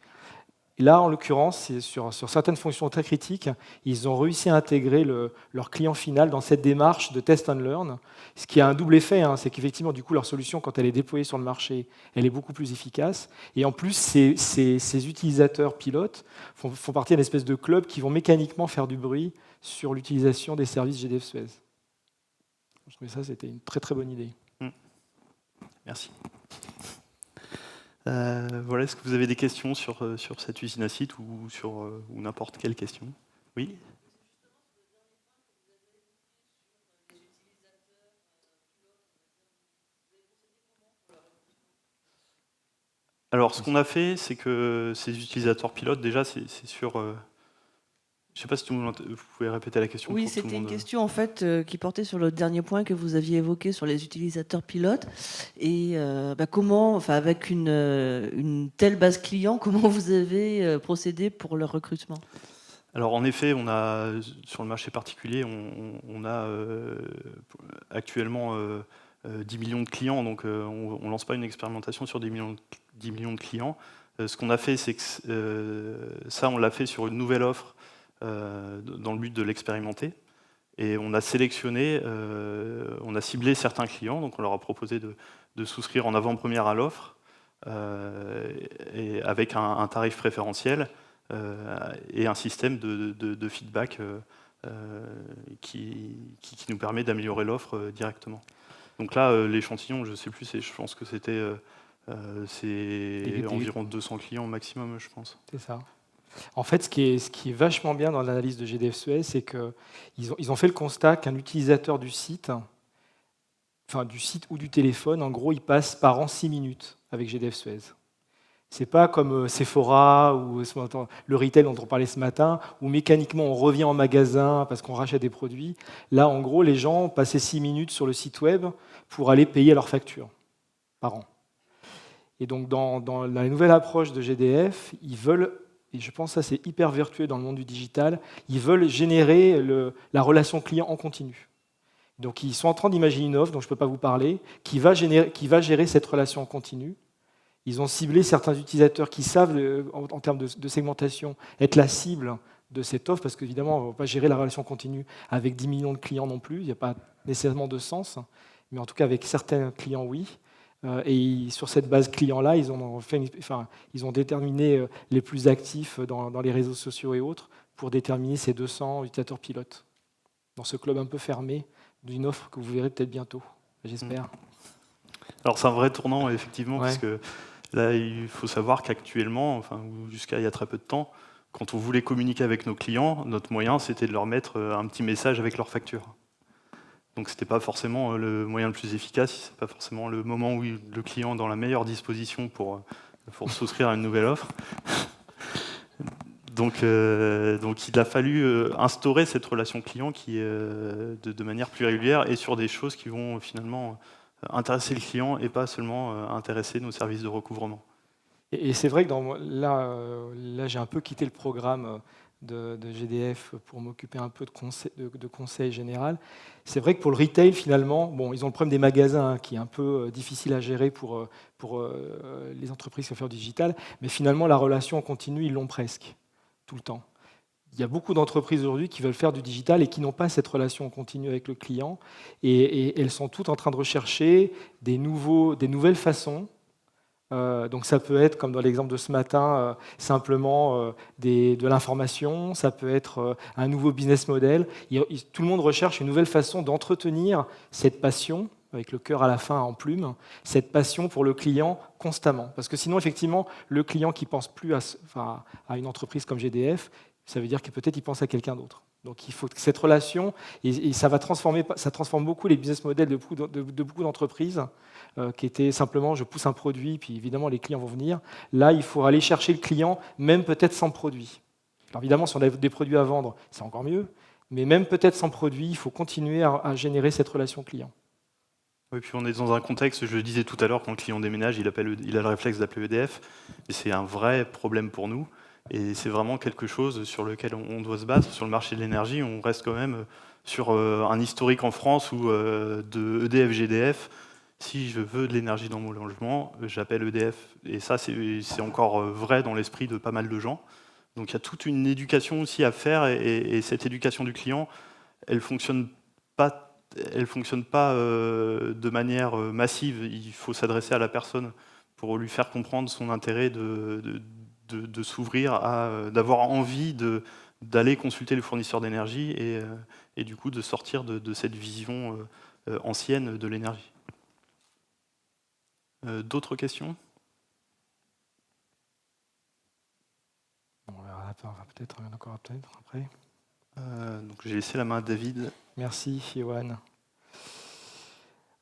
Et là, en l'occurrence, sur certaines fonctions très critiques, ils ont réussi à intégrer leur client final dans cette démarche de test and learn, ce qui a un double effet, c'est qu'effectivement, du coup, leur solution, quand elle est déployée sur le marché, elle est beaucoup plus efficace. Et en plus, ces utilisateurs pilotes font partie d'une espèce de club qui vont mécaniquement faire du bruit sur l'utilisation des services GDF Suez. Je trouvais ça, c'était une très très bonne idée. Merci. Voilà, est-ce que vous avez des questions sur cette usine à site ou n'importe quelle question? Oui. Alors, ce qu'on a fait, c'est que ces utilisateurs pilotes, déjà, c'est sur... je ne sais pas si vous pouvez répéter la question. Oui, c'était une question en fait qui portait sur le dernier point que vous aviez évoqué sur les utilisateurs pilotes. Et comment, avec une telle base client, comment vous avez procédé pour leur recrutement? Alors en effet, on a sur le marché particulier, on a actuellement 10 millions de clients, donc on ne lance pas une expérimentation sur 10 millions de clients. Ce qu'on a fait, c'est que ça, on l'a fait sur une nouvelle offre dans le but de l'expérimenter. Et on a sélectionné, on a ciblé certains clients, donc on leur a proposé de souscrire en avant-première à l'offre, et avec un tarif préférentiel et un système de feedback qui nous permet d'améliorer l'offre directement. Donc là, l'échantillon, je ne sais plus, je pense que c'était environ 200 clients maximum, je pense. C'est ça. En fait, ce qui est vachement bien dans l'analyse de GDF Suez, c'est qu'ils ont fait le constat qu'un utilisateur du site ou du téléphone, en gros, il passe par an 6 minutes avec GDF Suez. C'est pas comme Sephora ou le retail dont on parlait ce matin, où mécaniquement on revient en magasin parce qu'on rachète des produits. Là, en gros, les gens passaient 6 minutes sur le site web pour aller payer leurs factures par an. Et donc, dans la nouvelle approche de GDF, ils veulent, et je pense que ça c'est hyper vertueux dans le monde du digital, ils veulent générer la relation client en continu. Donc, ils sont en train d'imaginer une offre dont je ne peux pas vous parler, qui va gérer cette relation en continu. Ils ont ciblé certains utilisateurs qui savent, en termes de segmentation, être la cible de cette offre, parce qu'évidemment, on ne va pas gérer la relation continue avec 10 millions de clients non plus, il n'y a pas nécessairement de sens, mais en tout cas avec certains clients, oui. Et sur cette base client-là, ils ont déterminé les plus actifs dans les réseaux sociaux et autres pour déterminer ces 200 utilisateurs pilotes, dans ce club un peu fermé d'une offre que vous verrez peut-être bientôt, j'espère. Alors c'est un vrai tournant, effectivement, Ouais. parce que là, il faut savoir qu'actuellement, jusqu'à il y a très peu de temps, quand on voulait communiquer avec nos clients, notre moyen, c'était de leur mettre un petit message avec leur facture. Donc ce n'était pas forcément le moyen le plus efficace, ce n'est pas forcément le moment où le client est dans la meilleure disposition pour souscrire à une nouvelle offre. Donc il a fallu instaurer cette relation client qui est de manière plus régulière et sur des choses qui vont finalement intéresser le client et pas seulement intéresser nos services de recouvrement. Et c'est vrai que là j'ai un peu quitté le programme de GDF pour m'occuper un peu de conseil général. C'est vrai que pour le retail, finalement, bon, ils ont le problème des magasins qui est un peu difficile à gérer pour les entreprises qui vont faire du digital, mais finalement, la relation en continu, ils l'ont presque, tout le temps. Il y a beaucoup d'entreprises aujourd'hui qui veulent faire du digital et qui n'ont pas cette relation en continu avec le client, et elles sont toutes en train de rechercher des nouvelles façons. Donc ça peut être, comme dans l'exemple de ce matin, simplement de l'information, ça peut être un nouveau business model. Tout le monde recherche une nouvelle façon d'entretenir cette passion, avec le cœur à la fin en plume, cette passion pour le client constamment. Parce que sinon, effectivement, le client qui ne pense plus à une entreprise comme GDF, ça veut dire que peut-être il pense à quelqu'un d'autre. Donc il faut que cette relation, et ça transforme beaucoup les business models de beaucoup d'entreprises, qui étaient simplement je pousse un produit, puis évidemment les clients vont venir. Là, il faut aller chercher le client, même peut-être sans produit. Alors évidemment, si on a des produits à vendre, c'est encore mieux, mais même peut-être sans produit, il faut continuer à générer cette relation client. Oui, puis on est dans un contexte, je le disais tout à l'heure, quand le client déménage, il a le réflexe d'appeler EDF, et c'est un vrai problème pour nous. Et c'est vraiment quelque chose sur lequel on doit se battre. Sur le marché de l'énergie, on reste quand même sur un historique en France où de EDF-GDF, si je veux de l'énergie dans mon logement, j'appelle EDF. Et ça, c'est encore vrai dans l'esprit de pas mal de gens. Donc il y a toute une éducation aussi à faire, et cette éducation du client, elle ne fonctionne pas de manière massive. Il faut s'adresser à la personne pour lui faire comprendre son intérêt de s'ouvrir, d'avoir envie d'aller consulter le fournisseur d'énergie et du coup de sortir de cette vision ancienne de l'énergie. D'autres questions ? On verra peut-être encore après. Donc j'ai laissé la main à David. Merci, Yoann.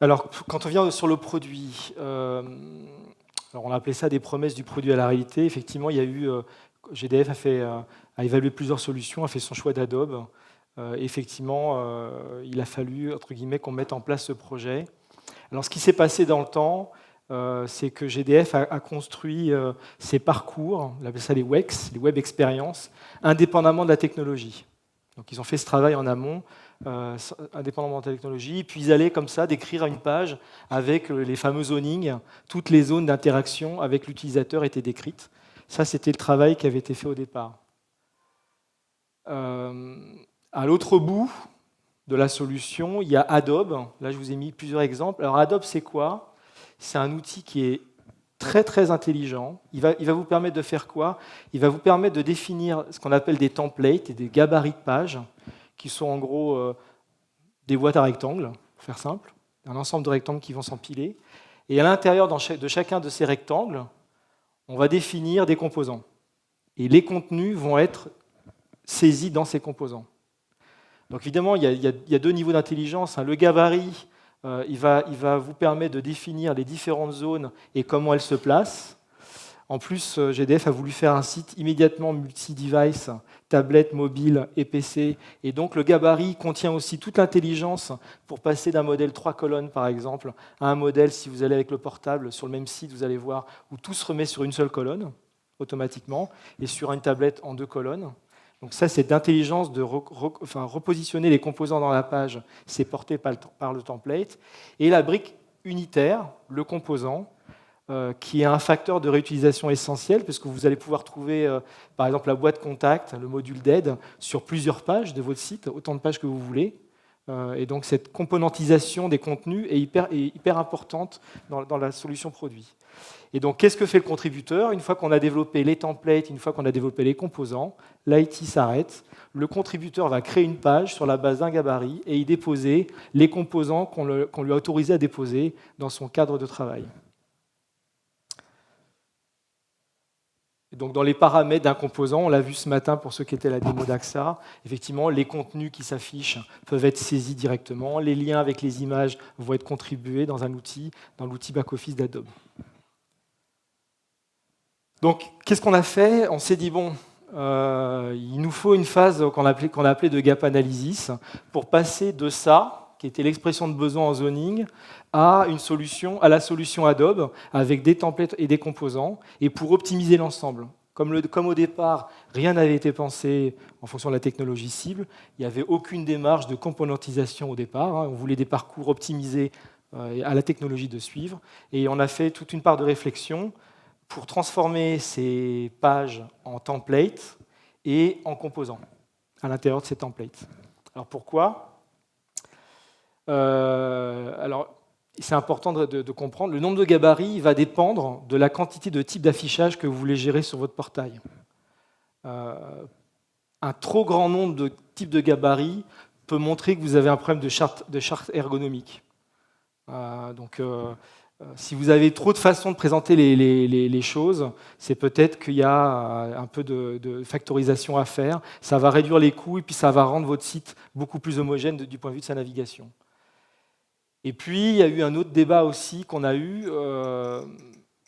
Alors, quand on vient sur le produit, alors on a appelé ça des promesses du produit à la réalité. Effectivement, il y a eu GDF a évalué plusieurs solutions, a fait son choix d'Adobe. Effectivement, il a fallu entre guillemets qu'on mette en place ce projet. Alors, ce qui s'est passé dans le temps, c'est que GDF a construit ses parcours, on appelle ça les WEX, les Web Experience, indépendamment de la technologie. Donc ils ont fait ce travail en amont, indépendamment de la technologie, puis ils allaient comme ça décrire une page avec les fameux zonings, toutes les zones d'interaction avec l'utilisateur étaient décrites. Ça, c'était le travail qui avait été fait au départ. À l'autre bout de la solution, il y a Adobe. Là, je vous ai mis plusieurs exemples. Alors Adobe, c'est quoi ? C'est un outil qui est très très intelligent. Il va vous permettre de faire quoi ? Il va vous permettre de définir ce qu'on appelle des templates et des gabarits de pages, qui sont en gros des boîtes à rectangles, pour faire simple, un ensemble de rectangles qui vont s'empiler. Et à l'intérieur de chacun de ces rectangles, on va définir des composants. et les contenus vont être saisis dans ces composants. Donc évidemment, il y a deux niveaux d'intelligence. Le gabarit, il va vous permettre de définir les différentes zones et comment elles se placent. En plus, GDF a voulu faire un site immédiatement multi-device, tablette, mobile et PC. Et donc le gabarit contient aussi toute l'intelligence pour passer d'un modèle 3 colonnes, par exemple, à un modèle, si vous allez avec le portable, sur le même site, vous allez voir, où tout se remet sur une seule colonne, automatiquement, et sur une tablette en 2 colonnes. Donc ça, c'est d'intelligence de repositionner les composants dans la page, c'est porté par le template. Et la brique unitaire, le composant, qui est un facteur de réutilisation essentiel, parce que vous allez pouvoir trouver, par exemple, la boîte contact, le module d'aide, sur plusieurs pages de votre site, autant de pages que vous voulez. Et donc cette componentisation des contenus est hyper importante dans la solution produit. Et donc, qu'est-ce que fait le contributeur? Une fois qu'on a développé les templates, une fois qu'on a développé les composants, l'IT s'arrête. Le contributeur va créer une page sur la base d'un gabarit et y déposer les composants qu'on lui a autorisé à déposer dans son cadre de travail. Et donc, dans les paramètres d'un composant, on l'a vu ce matin pour ceux qui étaient à la démo d'AXA, effectivement, les contenus qui s'affichent peuvent être saisis directement, les liens avec les images vont être contribués dans l'outil back-office d'Adobe. Donc, qu'est-ce qu'on a fait? On s'est dit, bon, il nous faut une phase qu'on a appelée de gap analysis pour passer de ça, qui était l'expression de besoin en zoning, à la solution Adobe avec des templates et des composants, et pour optimiser l'ensemble. Comme au départ, rien n'avait été pensé en fonction de la technologie cible, il n'y avait aucune démarche de componentisation au départ, on voulait des parcours optimisés à la technologie de suivre, et on a fait toute une part de réflexion pour transformer ces pages en templates et en composants à l'intérieur de ces templates. Alors pourquoi? Alors, c'est important de comprendre, le nombre de gabarits va dépendre de la quantité de types d'affichage que vous voulez gérer sur votre portail. Un trop grand nombre de types de gabarits peut montrer que vous avez un problème de charte ergonomique. Si vous avez trop de façons de présenter les choses, c'est peut-être qu'il y a un peu de factorisation à faire. Ça va réduire les coûts et puis ça va rendre votre site beaucoup plus homogène du point de vue de sa navigation. Et puis, il y a eu un autre débat aussi qu'on a eu.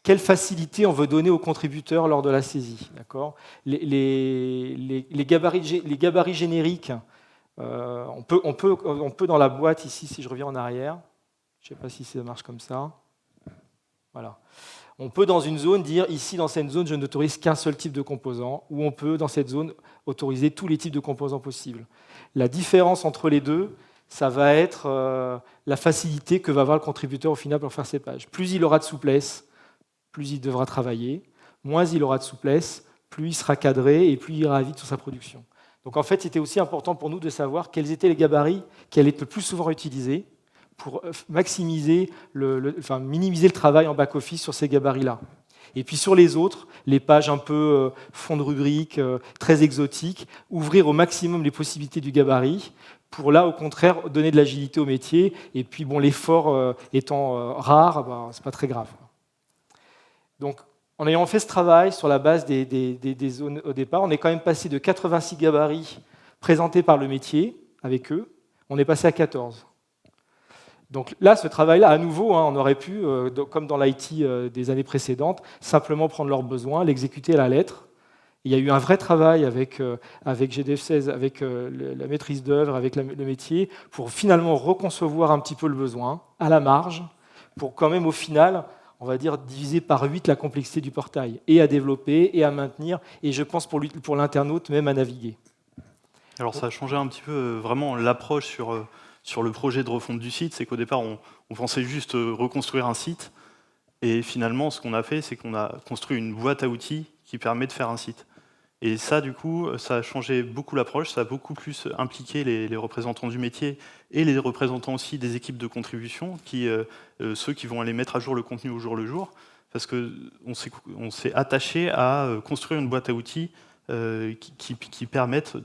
Quelle facilité on veut donner aux contributeurs lors de la saisie, d'accord? Les gabarits génériques, on peut dans la boîte ici, si je reviens en arrière, je ne sais pas si ça marche comme ça. Voilà. On peut dans une zone dire, ici dans cette zone, je n'autorise qu'un seul type de composant, ou on peut dans cette zone autoriser tous les types de composants possibles. La différence entre les deux, ça va être la facilité que va avoir le contributeur au final pour faire ses pages. Plus il aura de souplesse, plus il devra travailler. Moins il aura de souplesse, plus il sera cadré et plus il ira vite sur sa production. Donc en fait, c'était aussi important pour nous de savoir quels étaient les gabarits qui allaient être le plus souvent utilisés pour minimiser le travail en back-office sur ces gabarits-là. Et puis sur les autres, les pages un peu fond de rubrique, très exotiques, ouvrir au maximum les possibilités du gabarit pour là, au contraire, donner de l'agilité au métier. Et puis bon, l'effort étant rare, c'est pas très grave. Donc, en ayant fait ce travail sur la base des zones au départ, on est quand même passé de 86 gabarits présentés par le métier avec eux, on est passé à 14. Donc là, ce travail-là, à nouveau, on aurait pu, comme dans l'IT des années précédentes, simplement prendre leurs besoins, l'exécuter à la lettre. Il y a eu un vrai travail avec GDF16, avec la maîtrise d'œuvre, avec le métier, pour finalement reconcevoir un petit peu le besoin, à la marge, pour quand même au final, on va dire, diviser par 8 la complexité du portail, et à développer, et à maintenir, et je pense pour l'internaute, même à naviguer. Alors ça a changé un petit peu vraiment l'approche sur le projet de refonte du site, c'est qu'au départ, on pensait juste reconstruire un site, et finalement, ce qu'on a fait, c'est qu'on a construit une boîte à outils qui permet de faire un site. Et ça, du coup, ça a changé beaucoup l'approche, ça a beaucoup plus impliqué les représentants du métier et les représentants aussi des équipes de contribution, ceux qui vont aller mettre à jour le contenu au jour le jour, parce qu'on s'est attaché à construire une boîte à outils qui permettent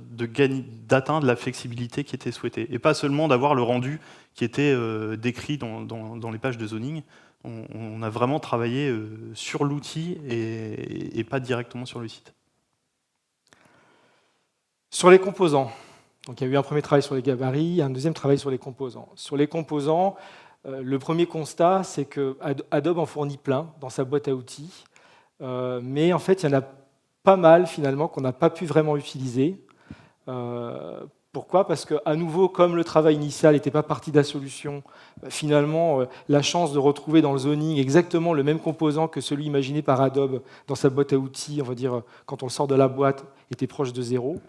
d'atteindre la flexibilité qui était souhaitée. Et pas seulement d'avoir le rendu qui était décrit dans les pages de zoning. On a vraiment travaillé sur l'outil et pas directement sur le site. Sur les composants, donc il y a eu un premier travail sur les gabarits, un deuxième travail sur les composants. Sur les composants, le premier constat, c'est que Adobe en fournit plein dans sa boîte à outils, mais en fait, il y en a pas mal finalement qu'on n'a pas pu vraiment utiliser. Pourquoi ? Parce qu'à nouveau, comme le travail initial n'était pas partie de la solution, finalement, la chance de retrouver dans le zoning exactement le même composant que celui imaginé par Adobe dans sa boîte à outils, on va dire, quand on le sort de la boîte, était proche de zéro.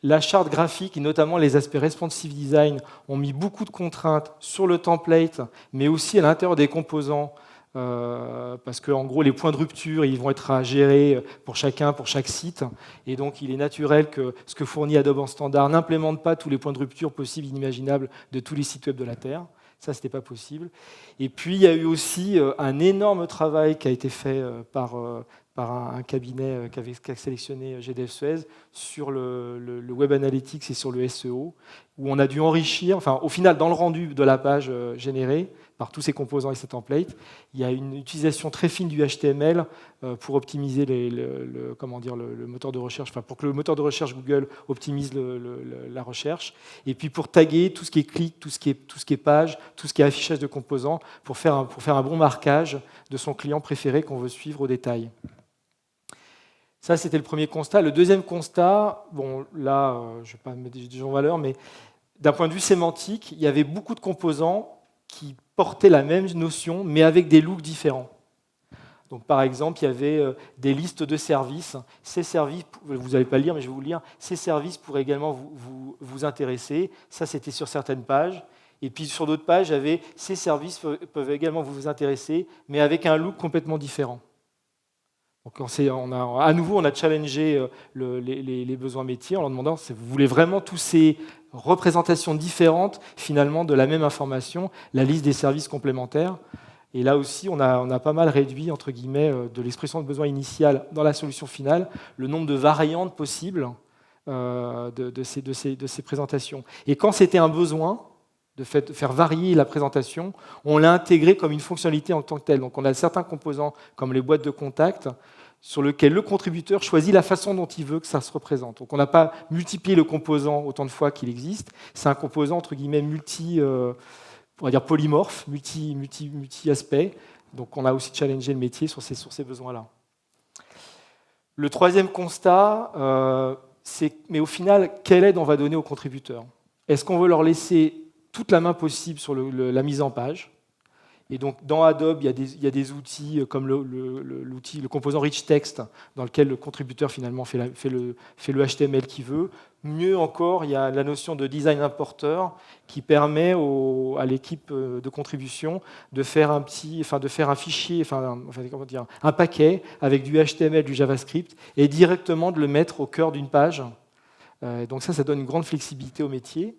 La charte graphique, et notamment les aspects responsive design, ont mis beaucoup de contraintes sur le template, mais aussi à l'intérieur des composants, parce qu'en gros, les points de rupture, ils vont être à gérer pour chacun, pour chaque site. Et donc, il est naturel que ce que fournit Adobe en standard n'implémente pas tous les points de rupture possibles, inimaginables de tous les sites web de la Terre. Ça, ce n'était pas possible. Et puis, il y a eu aussi un énorme travail qui a été fait par un cabinet qui a sélectionné GDF Suez sur le Web Analytics et sur le SEO, où on a dû enrichir, enfin, au final, dans le rendu de la page générée, par tous ces composants et ces templates, il y a une utilisation très fine du HTML pour optimiser le moteur de recherche, enfin, pour que le moteur de recherche Google optimise la recherche, et puis pour taguer tout ce qui est clic, tout ce qui est page, tout ce qui est affichage de composants, pour faire un bon marquage de son client préféré qu'on veut suivre au détail. Ça, c'était le premier constat. Le deuxième constat, bon, là, je ne vais pas mettre des gens en valeur, mais d'un point de vue sémantique, il y avait beaucoup de composants qui portaient la même notion, mais avec des looks différents. Donc, par exemple, il y avait des listes de services. Ces services, vous n'allez pas le lire, mais je vais vous le lire. Ces services pourraient également vous intéresser. Ça, c'était sur certaines pages. Et puis, sur d'autres pages, il y avait ces services peuvent également vous intéresser, mais avec un look complètement différent. Donc, à nouveau, on a challengé les besoins métiers en leur demandant si vous voulez vraiment tous ces représentations différentes finalement de la même information, la liste des services complémentaires. Et là aussi, on a pas mal réduit entre guillemets de l'expression de besoin initiale dans la solution finale le nombre de variantes possibles de ces présentations. Et quand c'était un besoin de faire varier la présentation, on l'a intégré comme une fonctionnalité en tant que telle. Donc on a certains composants, comme les boîtes de contact, sur lesquels le contributeur choisit la façon dont il veut que ça se représente. Donc on n'a pas multiplié le composant autant de fois qu'il existe. C'est un composant, entre guillemets, on va dire polymorphe, multi-aspect. Donc on a aussi challengé le métier sur ces besoins-là. Le troisième constat, c'est, mais au final, quelle aide on va donner aux contributeurs ? Est-ce qu'on veut leur laisser toute la main possible sur la mise en page? Et donc, dans Adobe, il y a des outils comme le composant Rich Text, dans lequel le contributeur finalement fait le HTML qu'il veut. Mieux encore, il y a la notion de design importer qui permet à l'équipe de contribution de faire un fichier, un paquet avec du HTML, du JavaScript, et directement de le mettre au cœur d'une page. Donc ça donne une grande flexibilité au métier.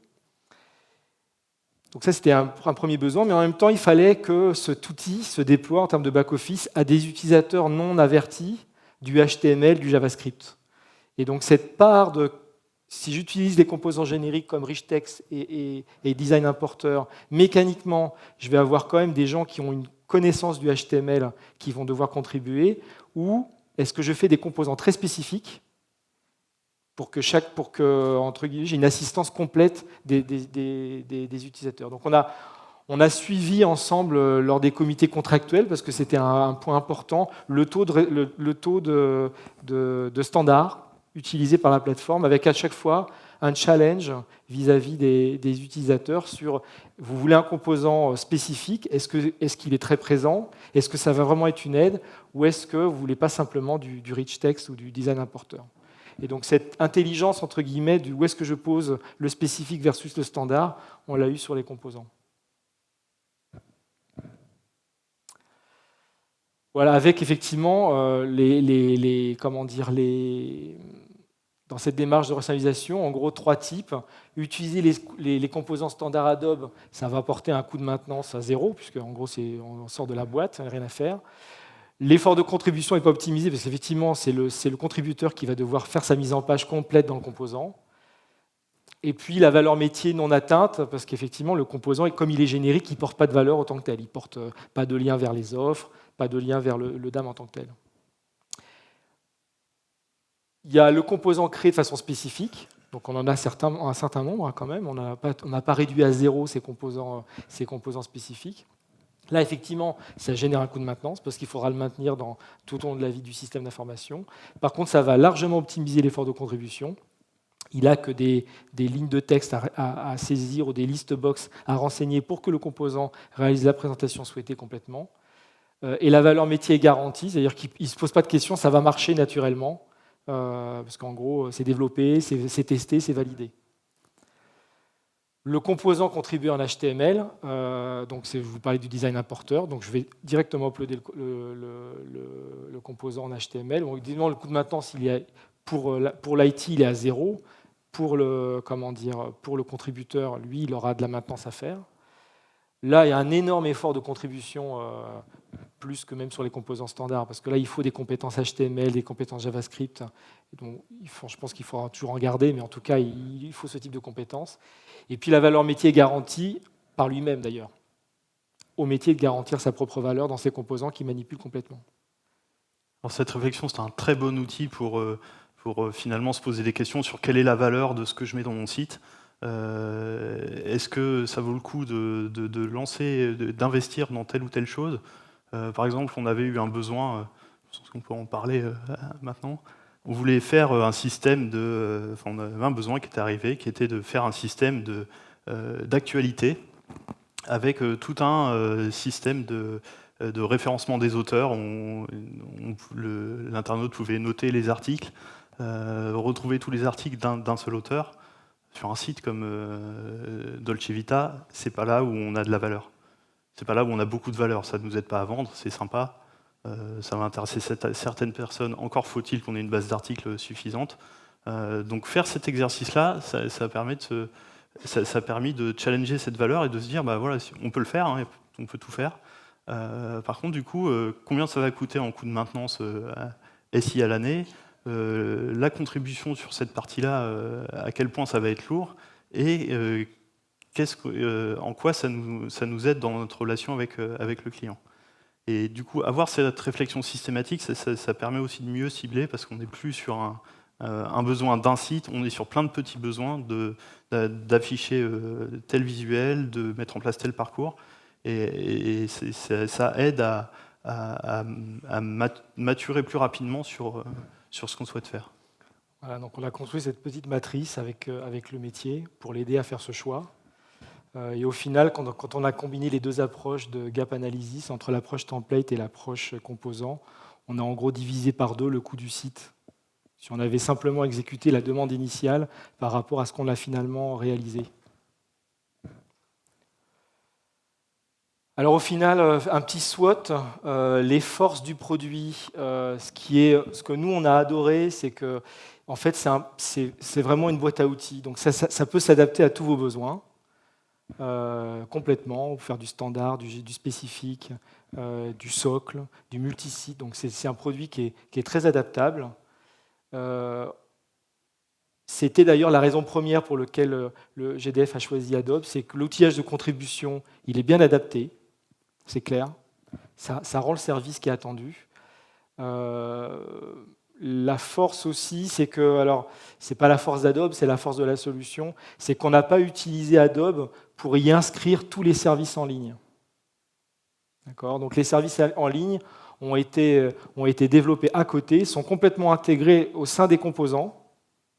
Donc ça, c'était un premier besoin, mais en même temps, il fallait que cet outil se déploie en termes de back-office à des utilisateurs non avertis du HTML, du JavaScript. Et donc cette part de, si j'utilise des composants génériques comme Rich Text et Design Importer, mécaniquement, je vais avoir quand même des gens qui ont une connaissance du HTML qui vont devoir contribuer, ou est-ce que je fais des composants très spécifiques pour que entre guillemets, j'ai une assistance complète des utilisateurs. Donc on a suivi ensemble lors des comités contractuels, parce que c'était un point important, le taux de standard utilisé par la plateforme, avec à chaque fois un challenge vis-à-vis des utilisateurs sur vous voulez un composant spécifique, est-ce qu'il est très présent, est-ce que ça va vraiment être une aide, ou est-ce que vous ne voulez pas simplement du rich text ou du design importer. Et donc cette intelligence, entre guillemets, où est-ce que je pose le spécifique versus le standard, on l'a eu sur les composants. Voilà, avec effectivement dans cette démarche de rationalisation, en gros 3 types. Utiliser les composants standards Adobe, ça va apporter un coût de maintenance à 0, puisque en gros on sort de la boîte, rien à faire. L'effort de contribution n'est pas optimisé parce qu'effectivement, c'est le contributeur qui va devoir faire sa mise en page complète dans le composant. Et puis la valeur métier non atteinte, parce qu'effectivement, le composant, comme il est générique, il ne porte pas de valeur en tant que tel. Il ne porte pas de lien vers les offres, pas de lien vers le DAM en tant que tel. Il y a le composant créé de façon spécifique. Donc on en a un certain nombre quand même. On n'a pas réduit à 0 ces composants spécifiques. Là, effectivement, ça génère un coût de maintenance parce qu'il faudra le maintenir tout au long de la vie du système d'information. Par contre, ça va largement optimiser l'effort de contribution. Il n'a que des lignes de texte à saisir ou des list box à renseigner pour que le composant réalise la présentation souhaitée complètement. Et la valeur métier est garantie, c'est-à-dire qu'il ne se pose pas de questions, ça va marcher naturellement, parce qu'en gros, c'est développé, c'est testé, c'est validé. Le composant contribué en HTML, donc je vous parlais du design importeur, donc je vais directement uploader le composant en HTML. Bon, évidemment, le coût de maintenance, pour l'IT, il est à 0. Pour le contributeur, lui, il aura de la maintenance à faire. Là, il y a un énorme effort de contribution, plus que même sur les composants standards, parce que là, il faut des compétences HTML, des compétences JavaScript. Donc, je pense qu'il faudra toujours en garder, mais en tout cas, il faut ce type de compétences. Et puis, la valeur métier est garantie par lui-même, d'ailleurs, au métier de garantir sa propre valeur dans ses composants qu'il manipule complètement. Alors, cette réflexion, c'est un très bon outil pour finalement se poser des questions sur quelle est la valeur de ce que je mets dans mon site. Est-ce que ça vaut le coup de lancer, d'investir dans telle ou telle chose? Par exemple, on avait eu un besoin, je pense qu'on peut en parler maintenant, on voulait faire un système on avait un besoin qui était arrivé, qui était de faire un système d'actualité avec tout un système de référencement des auteurs. L'internaute pouvait noter les articles, retrouver tous les articles d'un seul auteur. Sur un site comme Dolce Vita, c'est pas là où on a de la valeur. C'est pas là où on a beaucoup de valeur. Ça ne nous aide pas à vendre, c'est sympa. Ça va intéresser certaines personnes. Encore faut-il qu'on ait une base d'articles suffisante. Donc faire cet exercice-là, ça a permis de challenger cette valeur et de se dire, bah voilà, on peut le faire, hein, on peut tout faire. Par contre, du coup, combien ça va coûter en coût de maintenance SI à l'année, la contribution sur cette partie-là, à quel point ça va être lourd, et en quoi ça nous aide dans notre relation avec le client. Et du coup, avoir cette réflexion systématique, ça permet aussi de mieux cibler, parce qu'on n'est plus sur un besoin d'un site, on est sur plein de petits besoins d'afficher tel visuel, de mettre en place tel parcours, et ça aide à maturer plus rapidement sur ce qu'on souhaite faire. Voilà, donc on a construit cette petite matrice avec le métier pour l'aider à faire ce choix. Et au final, quand on a combiné les deux approches de gap analysis, entre l'approche template et l'approche composant, on a en gros divisé par 2 le coût du site. Si on avait simplement exécuté la demande initiale par rapport à ce qu'on a finalement réalisé. Alors au final, un petit SWOT, les forces du produit, ce que nous on a adoré, c'est que en fait c'est vraiment une boîte à outils. Donc ça peut s'adapter à tous vos besoins. Complètement, faire du standard, du spécifique, du socle, du multisite. Donc c'est un produit qui est très adaptable. C'était d'ailleurs la raison première pour laquelle le GDF a choisi Adobe, c'est que l'outillage de contribution, il est bien adapté, c'est clair, ça rend le service qui est attendu. La force aussi, c'est que, alors, c'est pas la force d'Adobe, c'est la force de la solution, c'est qu'on n'a pas utilisé Adobe pour y inscrire tous les services en ligne. D'accord ? Donc les services en ligne ont été développés à côté, sont complètement intégrés au sein des composants.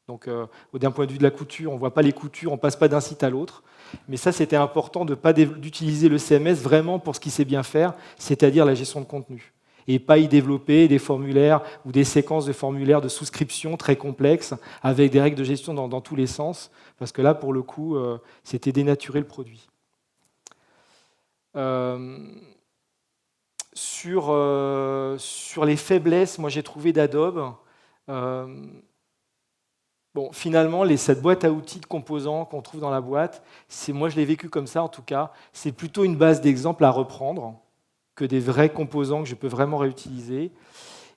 Donc d'un point de vue de la couture, on ne voit pas les coutures, on ne passe pas d'un site à l'autre. Mais ça, c'était important d'utiliser le CMS vraiment pour ce qu'il sait bien faire, c'est-à-dire la gestion de contenu. Et pas y développer des formulaires ou des séquences de formulaires de souscription très complexes avec des règles de gestion dans tous les sens, parce que là, pour le coup, c'était dénaturer le produit. Sur les faiblesses, moi j'ai trouvé d'Adobe, finalement, cette boîte à outils de composants qu'on trouve dans la boîte, moi je l'ai vécu comme ça en tout cas, c'est plutôt une base d'exemple à reprendre que des vrais composants que je peux vraiment réutiliser.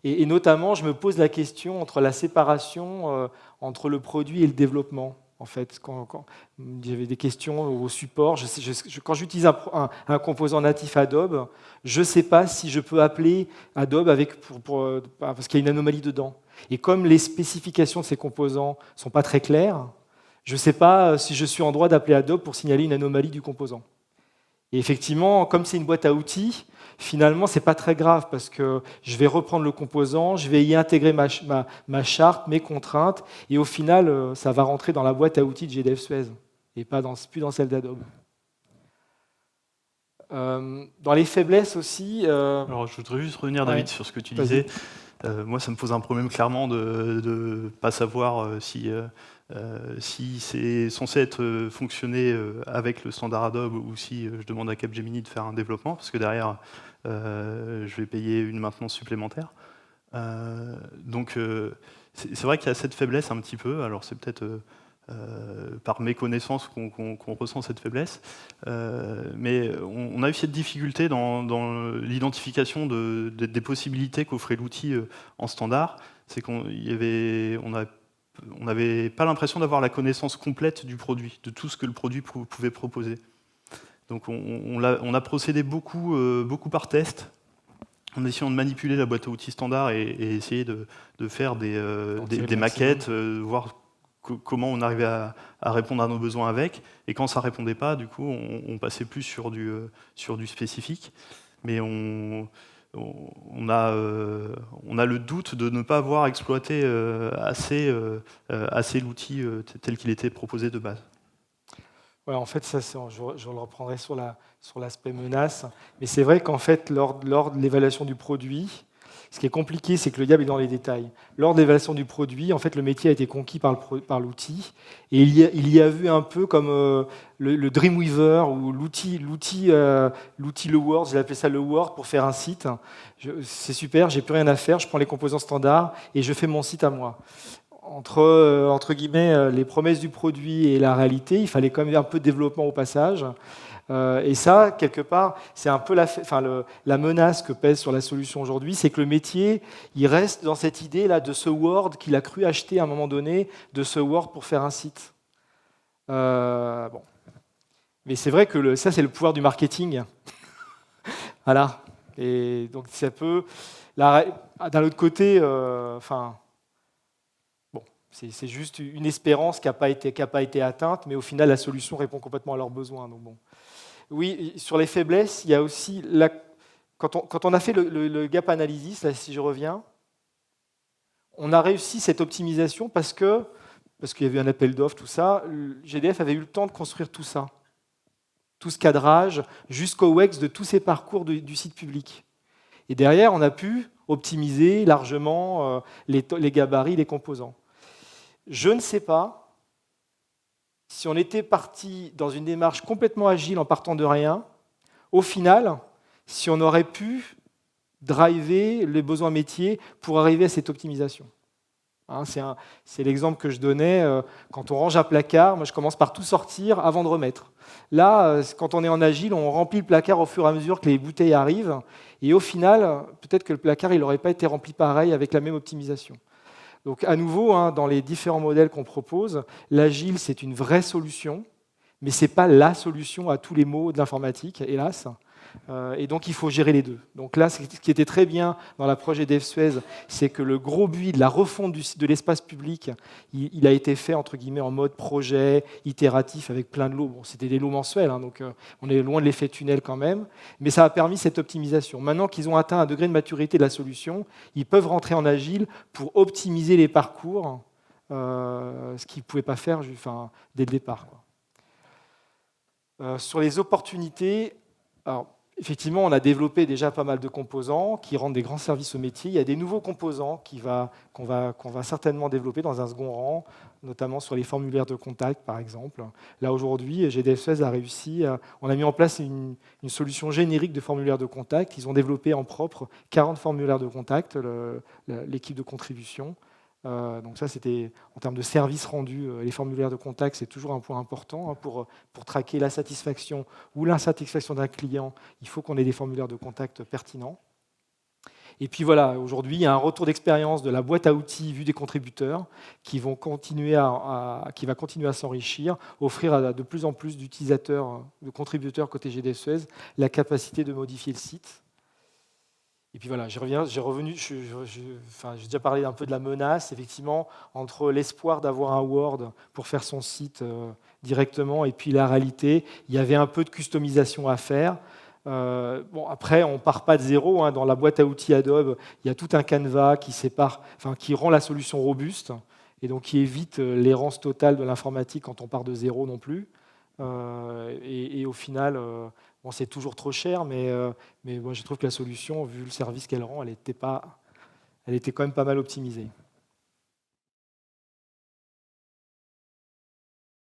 Et notamment, je me pose la question entre la séparation entre le produit et le développement. En fait, quand j'avais des questions au support, quand j'utilise un composant natif Adobe, je ne sais pas si je peux appeler Adobe parce qu'il y a une anomalie dedans. Et comme les spécifications de ces composants ne sont pas très claires, je ne sais pas si je suis en droit d'appeler Adobe pour signaler une anomalie du composant. Et effectivement, comme c'est une boîte à outils, finalement, ce n'est pas très grave parce que je vais reprendre le composant, je vais y intégrer ma charte, mes contraintes, et au final, ça va rentrer dans la boîte à outils de GDF Suez et plus dans celle d'Adobe. Dans les faiblesses aussi... Alors, je voudrais juste revenir, David, sur ce que tu disais. Moi, ça me pose un problème clairement de ne pas savoir si c'est censé être fonctionner avec le standard Adobe ou si je demande à Capgemini de faire un développement, parce que derrière, je vais payer une maintenance supplémentaire. Donc, c'est vrai qu'il y a cette faiblesse un petit peu. Alors, c'est peut-être par méconnaissance qu'on ressent cette faiblesse. Mais on a eu cette difficulté dans l'identification des possibilités qu'offrait l'outil en standard. C'est qu'on n'avait pas l'impression d'avoir la connaissance complète du produit, de tout ce que le produit pouvait proposer. Donc on a procédé beaucoup par test, en essayant de manipuler la boîte à outils standard et essayer de faire des maquettes, voir comment on arrivait à répondre à nos besoins avec. Et quand ça ne répondait pas, du coup, on passait plus sur du spécifique. Mais on a le doute de ne pas avoir exploité assez l'outil tel qu'il était proposé de base. Ouais, en fait, ça, je le reprendrai sur l'aspect menace. Mais c'est vrai qu'en fait, lors de l'évaluation du produit, ce qui est compliqué, c'est que le diable est dans les détails. Lors de l'évaluation du produit, en fait, le métier a été conquis par l'outil. Et il y a vu un peu comme le Dreamweaver ou l'outil le Word, j'ai appelé ça le Word pour faire un site. C'est super, j'ai plus rien à faire, je prends les composants standards et je fais mon site à moi. Entre guillemets, les promesses du produit et la réalité, il fallait quand même un peu de développement au passage. Et ça, quelque part, c'est un peu la menace que pèse sur la solution aujourd'hui, c'est que le métier, il reste dans cette idée-là de ce Word qu'il a cru acheter à un moment donné, de ce Word pour faire un site. Bon. Mais c'est vrai que ça, c'est le pouvoir du marketing. Voilà. Et donc, ça peut... D'un autre côté, c'est juste une espérance qui n'a pas été atteinte, mais au final, la solution répond complètement à leurs besoins. Donc, bon. Oui, sur les faiblesses, il y a aussi, quand on a fait le gap analysis, là, si je reviens, on a réussi cette optimisation parce qu'il y avait un appel d'offres, tout ça. GDF avait eu le temps de construire tout ça, tout ce cadrage, jusqu'au UX de tous ces parcours du site public. Et derrière, on a pu optimiser largement les gabarits, les composants. Je ne sais pas si on était parti dans une démarche complètement agile en partant de rien, au final, si on aurait pu driver les besoins métiers pour arriver à cette optimisation. Hein, c'est l'exemple que je donnais. Quand on range un placard, moi je commence par tout sortir avant de remettre. Là, quand on est en agile, on remplit le placard au fur et à mesure que les bouteilles arrivent. Et au final, peut-être que le placard n'aurait pas été rempli pareil avec la même optimisation. Donc à nouveau, dans les différents modèles qu'on propose, l'agile, c'est une vraie solution, mais ce n'est pas la solution à tous les maux de l'informatique, hélas. Et donc il faut gérer les deux. Donc là, ce qui était très bien dans la projet GDF Suez, c'est que le gros but de la refonte de l'espace public, il a été fait entre guillemets en mode projet, itératif, avec plein de lots. Bon, c'était des lots mensuels, donc on est loin de l'effet tunnel quand même, mais ça a permis cette optimisation. Maintenant qu'ils ont atteint un degré de maturité de la solution, ils peuvent rentrer en agile pour optimiser les parcours, ce qu'ils ne pouvaient pas faire dès le départ. Sur les opportunités, alors, effectivement, on a développé déjà pas mal de composants qui rendent des grands services au métier. Il y a des nouveaux composants qu'on va certainement développer dans un second rang, notamment sur les formulaires de contact, par exemple. Là, aujourd'hui, GDF Suez a réussi, on a mis en place une solution générique de formulaires de contact. Ils ont développé en propre 40 formulaires de contact, l'équipe de contribution. Donc ça, c'était en termes de services rendus, les formulaires de contact, c'est toujours un point important pour traquer la satisfaction ou l'insatisfaction d'un client. Il faut qu'on ait des formulaires de contact pertinents. Et puis voilà, aujourd'hui, il y a un retour d'expérience de la boîte à outils vue des contributeurs qui va continuer à s'enrichir, offrir à de plus en plus d'utilisateurs, de contributeurs côté GDF Suez, la capacité de modifier le site. Et puis voilà, j'ai déjà parlé un peu de la menace, effectivement, entre l'espoir d'avoir un Word pour faire son site directement et puis la réalité, il y avait un peu de customisation à faire. Après, on ne part pas de zéro. Hein. Dans la boîte à outils Adobe, il y a tout un canevas qui rend la solution robuste et donc qui évite l'errance totale de l'informatique quand on part de zéro non plus. Et au final, c'est toujours trop cher, mais moi, je trouve que la solution, vu le service qu'elle rend, elle était quand même pas mal optimisée.